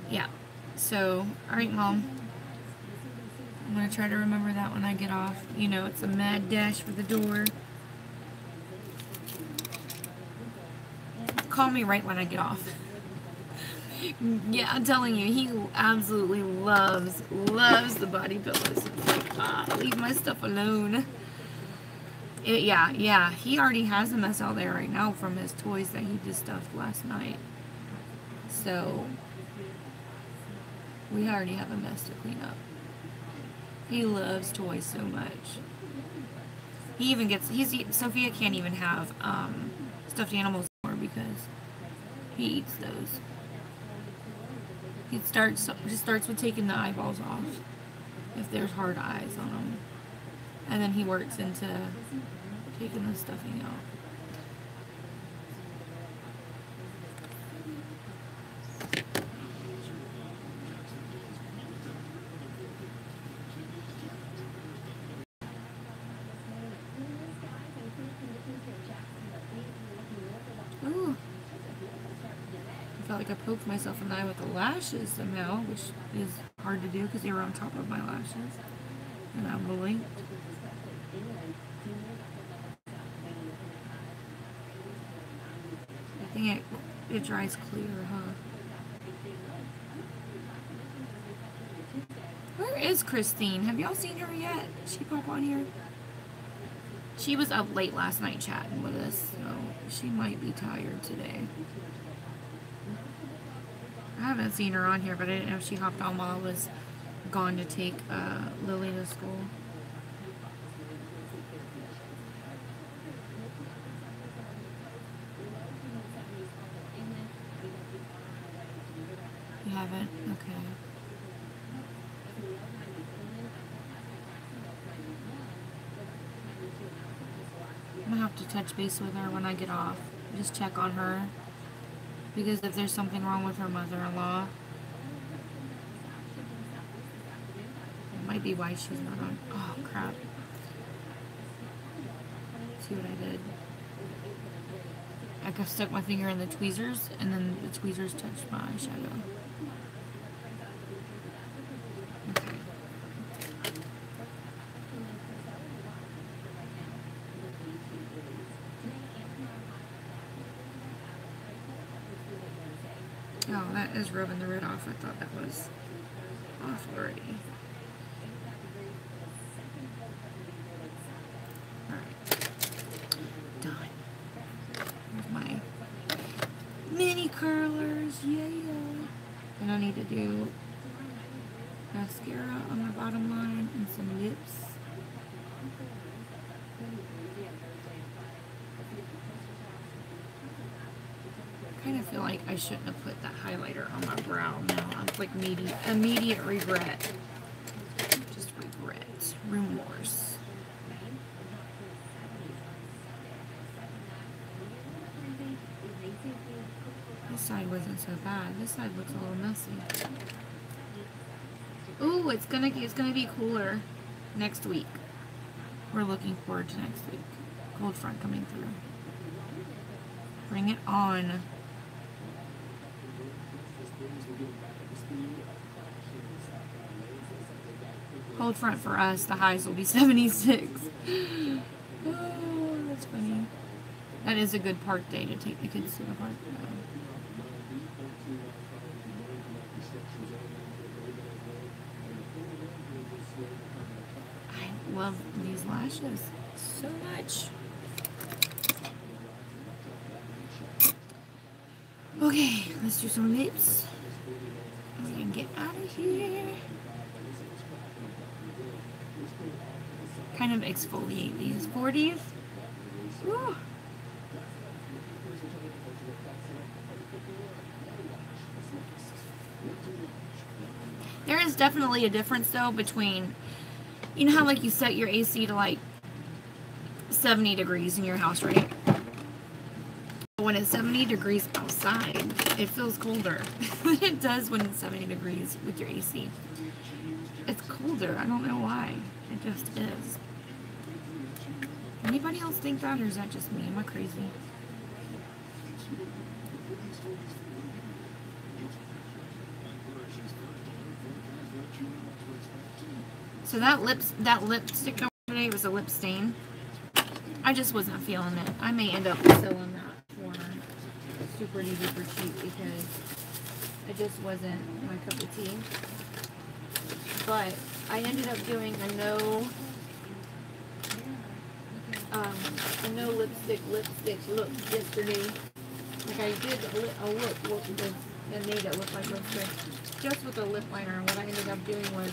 Yeah. So, alright, Mom. I'm going to try to remember that when I get off. You know, it's a mad dash for the door. Call me right when I get off. Yeah, I'm telling you, he absolutely loves the body pillows. It's like, leave my stuff alone. Yeah, he already has a mess out there right now from his toys that he just stuffed last night. So, we already have a mess to clean up. He loves toys so much. He even gets, Sophia can't even have stuffed animals anymore because he eats those. He just starts with taking the eyeballs off if there's hard eyes on them. And then he works into taking the stuffing out. Ooh. I felt like I poked myself in the eye with the lashes somehow, which is hard to do because they were on top of my lashes. And I blinked. I think it dries clear, huh? Where is Christine? Have y'all seen her yet? Did she pop on here? She was up late last night chatting with us, so she might be tired today. I haven't seen her on here, but I didn't know if she hopped on while I was gone to take Lily to school. You haven't? Okay. I'm gonna have to touch base with her when I get off. Just check on her. Because if there's something wrong with her mother-in-law, it might be why she's not on. Oh, crap. See what I did? I stuck my finger in the tweezers, and then the tweezers touched my eyeshadow. Okay. Oh, that is rubbing the red off. I thought that was off already. Alright. Done. Here's my mini curlers. Yeah. And I need to do mascara on my bottom line and some lips. I kind of feel like I shouldn't have put that highlighter on my brow now. I'm like immediate regret. Just regret. Remorse. This side wasn't so bad. This side looks a little messy. Ooh, it's gonna be cooler next week. We're looking forward to next week. Cold front coming through. Bring it on. Cold front for us, the highs will be 76. Oh, that's funny. That is a good park day to take the kids to the park. I love these lashes so much. Okay, let's do some lips. We can get out of here. Kind of exfoliate these 40s. Woo. There is definitely a difference though between, you know how like you set your AC to like 70 degrees in your house, right? When it's 70 degrees outside, it feels colder than it does when it's 70 degrees with your AC. It's colder. I don't know why. It just is. Anybody else think that, or is that just me? Am I crazy? So that lipstick today was a lip stain. I just wasn't feeling it. I may end up selling that for super cheap because it just wasn't my cup of tea. But I ended up doing a no lipstick look yesterday. Like I did a look that made it look like lipstick just with a lip liner. And what I ended up doing was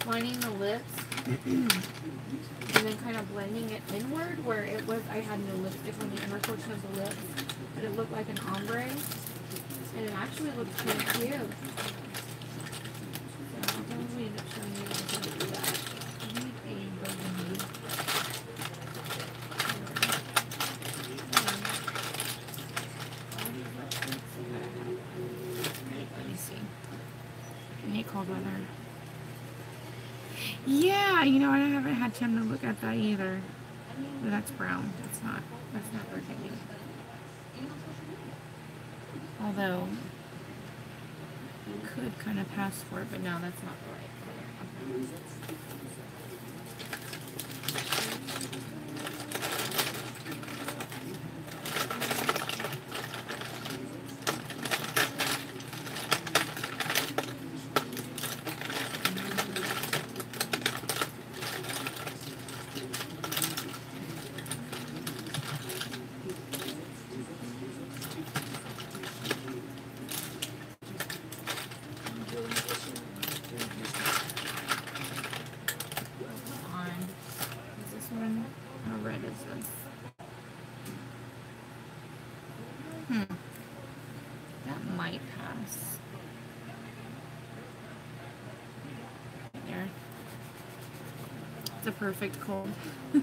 lining the lips And then kind of blending it inward where it was, I had no lipstick on the inner portion of the lips, but it looked like an ombre. And it actually looks pretty cute. So I'll probably end up showing you how to do that. I need a burgundy. Let me see. I hate cold weather. Yeah, you know, I haven't had time to look at that either. But that's brown. That's not burgundy. Although, could kind of pass for it, but no, that's not the right color. That might pass. There. It's a perfect cold. I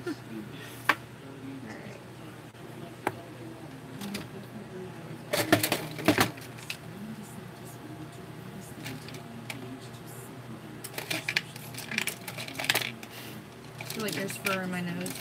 feel like there's fur in my nose.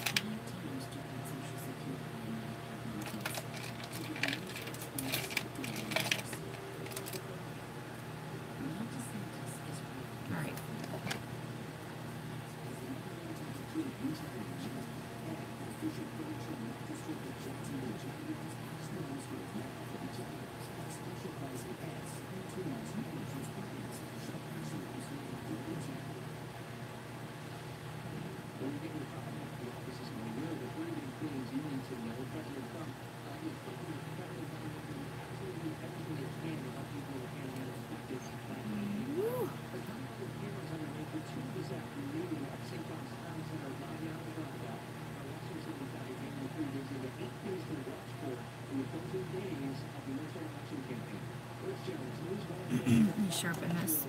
Sharpen this.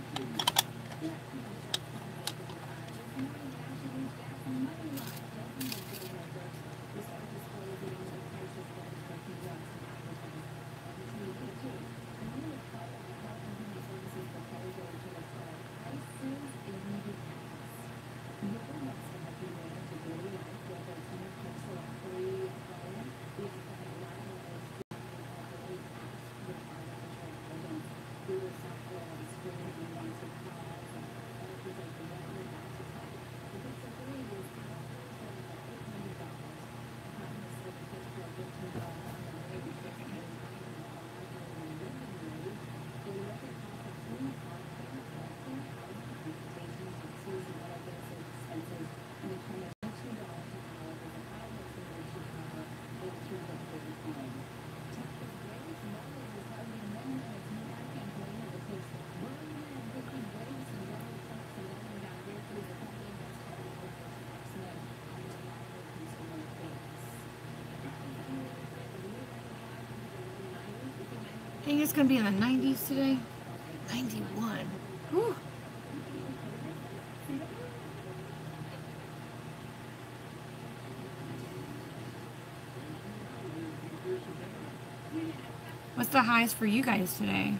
I think it's going to be in the 90s today. 91. Whew. What's the highs for you guys today?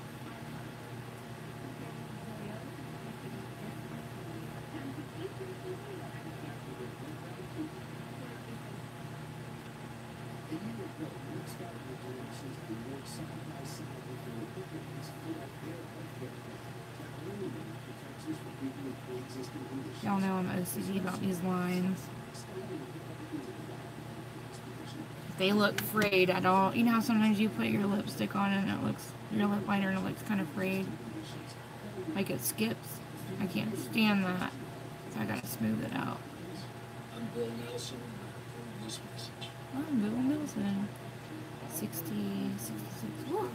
Y'all know I'm OCD about these lines. If they look frayed at all, you know how sometimes you put your lipstick on and it looks, your lip liner, and it looks kind of frayed? Like it skips. I can't stand that. So I gotta smooth it out. I'm Bill Nielsen. This message. I'm Bill Nielsen. 60, 66. Woo.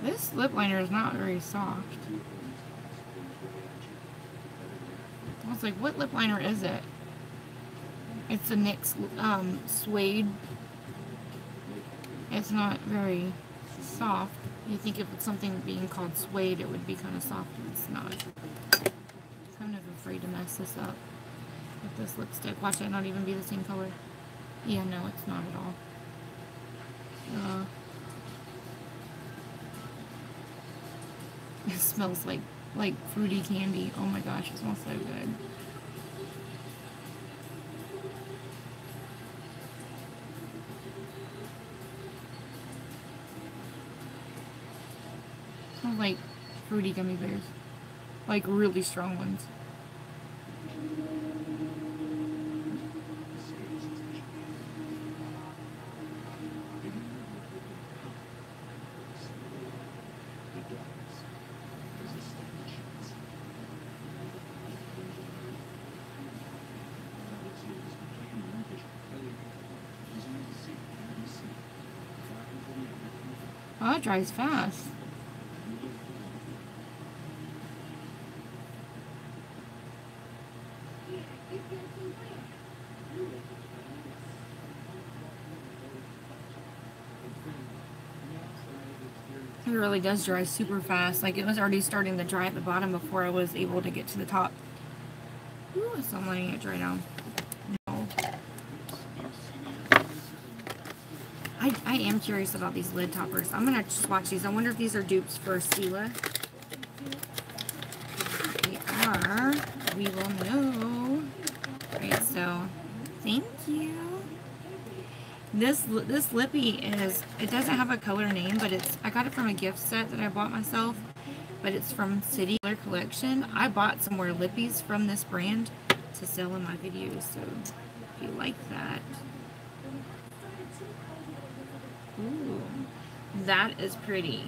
This lip liner is not very soft. I was like, what lip liner is it? It's a NYX suede. It's not very soft. You think if it's something being called suede, it would be kind of soft. It's not. I'm kind of afraid to mess this up with this lipstick. Watch it not even be the same color. Yeah, no, it's not at all. It smells like fruity candy. Oh my gosh, it smells so good. It smells like fruity gummy bears. Like really strong ones. Oh, it dries fast. It really does dry super fast. Like, it was already starting to dry at the bottom before I was able to get to the top. Ooh, so I'm letting it dry down. No. I am curious about these lid toppers. I'm gonna swatch these. I wonder if these are dupes for Stila. They are. We will know. Alright, so thank you. This lippy is, it doesn't have a color name, but I got it from a gift set that I bought myself, but it's from City Color Collection. I bought some more lippies from this brand to sell in my videos, so if you like that. Ooh, that is pretty.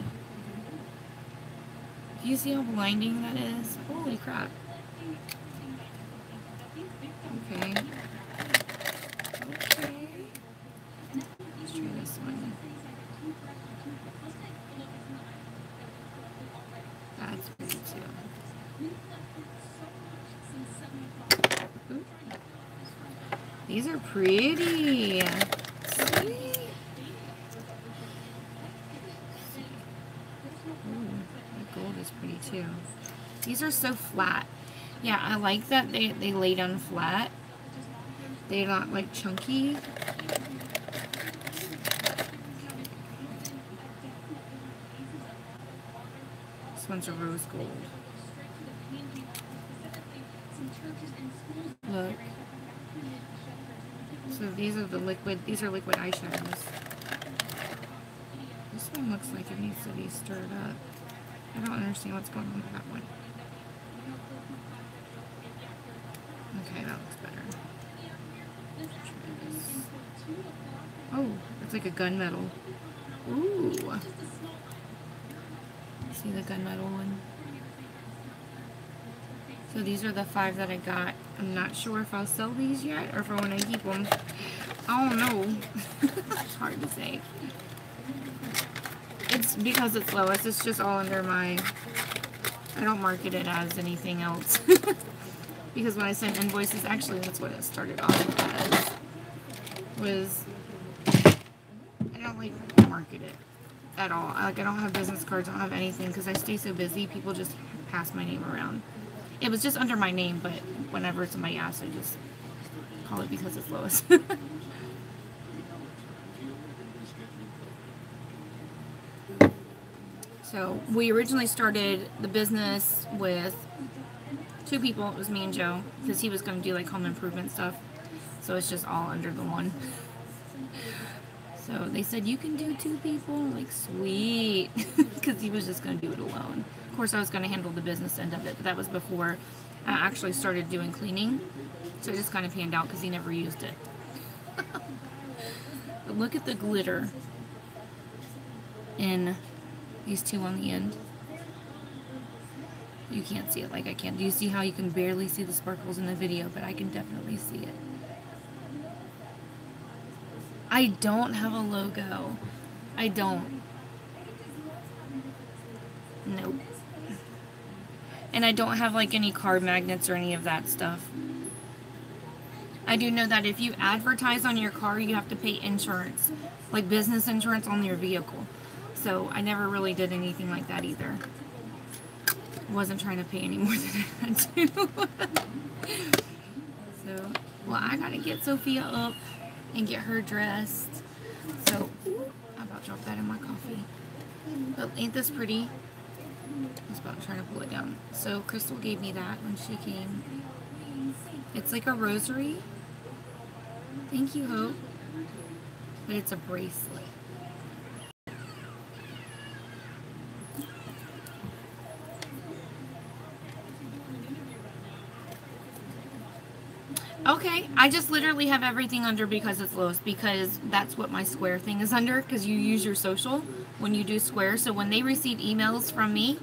Do you see how blinding that is? Holy crap. Okay. Okay. Let's try this one. That's pretty too. Ooh. These are pretty. See? Is pretty too. These are so flat. Yeah, I like that they lay down flat. They're not like chunky. This one's a rose gold. Look. So these are the liquid. These are liquid eyeshadows. This one looks like it needs to be stirred up. I don't understand what's going on with that one. Okay, that looks better. Oh, it's like a gunmetal. Ooh. See the gunmetal one? So these are the 5 that I got. I'm not sure if I'll sell these yet or if I want to keep them. I don't know. It's hard to say. It's because it's lowest. It's just all under my... I don't market it as anything else. Because when I sent invoices, actually that's what it started off as. Was... I don't like market it at all. I don't have business cards. I don't have anything because I stay so busy. People just pass my name around. It was just under my name, but whenever somebody asks, I just call it because it's lowest. So we originally started the business with 2 people. It was me and Joe, because he was going to do like home improvement stuff. So it's just all under the one. So they said, you can do 2 people. I'm like, sweet. Because he was just going to do it alone. Of course, I was going to handle the business end of it, but that was before I actually started doing cleaning. So it just kind of panned out because he never used it. But look at the glitter in these 2 on the end. You can't see it like I can. Do you see how you can barely see the sparkles in the video, but I can definitely see it. I don't have a logo. I don't. Nope. And I don't have like any card magnets or any of that stuff. I do know that if you advertise on your car, you have to pay insurance, like business insurance on your vehicle. So I never really did anything like that either. Wasn't trying to pay any more than I had to. So, well, I gotta get Sophia up and get her dressed. So, I'm about to drop that in my coffee. But ain't this pretty? I was about trying to pull it down. So Crystal gave me that when she came. It's like a rosary. Thank you, Hope. But it's a bracelet. Okay, I just literally have everything under because it's Lowe's, because that's what my Square thing is under, because you use your social when you do Square. So when they receive emails from me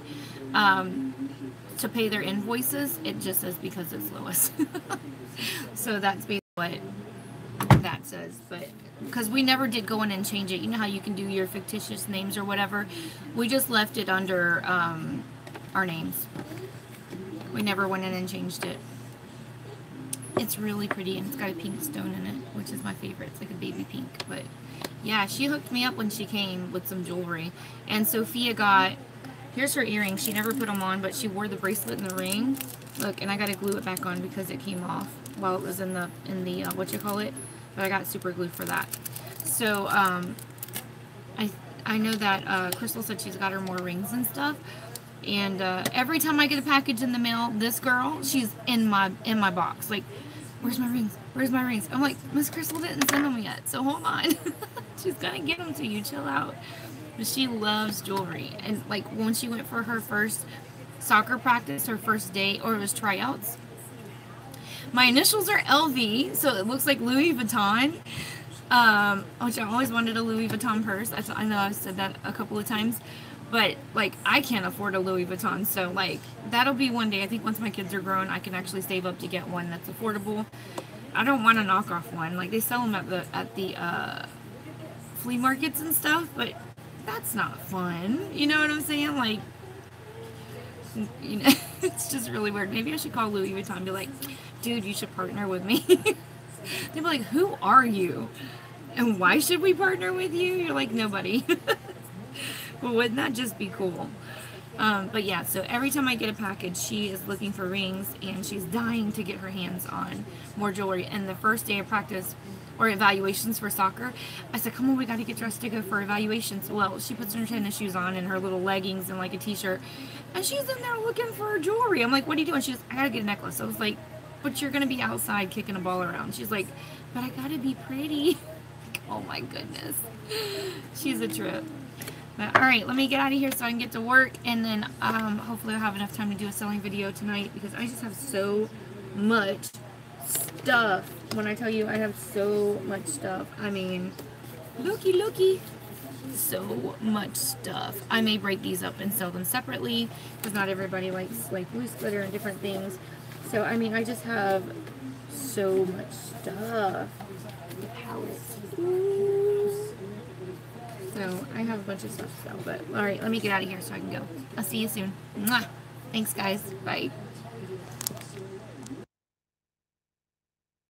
to pay their invoices, it just says because it's Lois. So that's basically what that says. But because we never did go in and change it, you know how you can do your fictitious names or whatever, we just left it under our names. We never went in and changed it. It's really pretty, and it's got a pink stone in it, which is my favorite. It's like a baby pink. But yeah, she hooked me up when she came with some jewelry. And Sophia got, here's her earrings. She never put them on, but she wore the bracelet and the ring. Look, and I got to glue it back on because it came off while it was in the what you call it. But I got super glue for that. So I know that Crystal said she's got her more rings and stuff. And every time I get a package in the mail, this girl, she's in my box. Like, where's my rings? Where's my rings? I'm like, Miss Crystal didn't send them yet, so hold on. She's gonna get them to you. Chill out. But she loves jewelry. And like when she went for her first soccer practice, her first day, or it was tryouts, my initials are LV, so it looks like Louis Vuitton. Which I always wanted a Louis Vuitton purse. I know I've said that a couple of times. But, like, I can't afford a Louis Vuitton, so, like, that'll be one day. I think once my kids are grown, I can actually save up to get one that's affordable. I don't want a knockoff one. Like, they sell them at the flea markets and stuff, but that's not fun. You know what I'm saying? Like, you know, it's just really weird. Maybe I should call Louis Vuitton and be like, dude, you should partner with me. They'd be like, who are you? And why should we partner with you? You're like, nobody. Well, wouldn't that just be cool? But yeah, so every time I get a package, she is looking for rings, and she's dying to get her hands on more jewelry. And the first day of practice, or evaluations for soccer, I said, come on, we got to get dressed to go for evaluations. Well, she puts her tennis shoes on and her little leggings and like a t-shirt, and she's in there looking for her jewelry. I'm like, what are you doing? She goes, I got to get a necklace. I was like, but you're going to be outside kicking a ball around. She's like, but I got to be pretty. Oh my goodness. She's a trip. But, all right, let me get out of here so I can get to work, and then hopefully I'll have enough time to do a selling video tonight, because I just have so much stuff. When I tell you I have so much stuff, I mean, looky, so much stuff. I may break these up and sell them separately, because not everybody likes like loose glitter and different things. So, I mean, I just have so much stuff. The palettes. So I have a bunch of stuff to sell, but all right, let me get out of here so I can go. I'll see you soon. Mwah. Thanks, guys. Bye.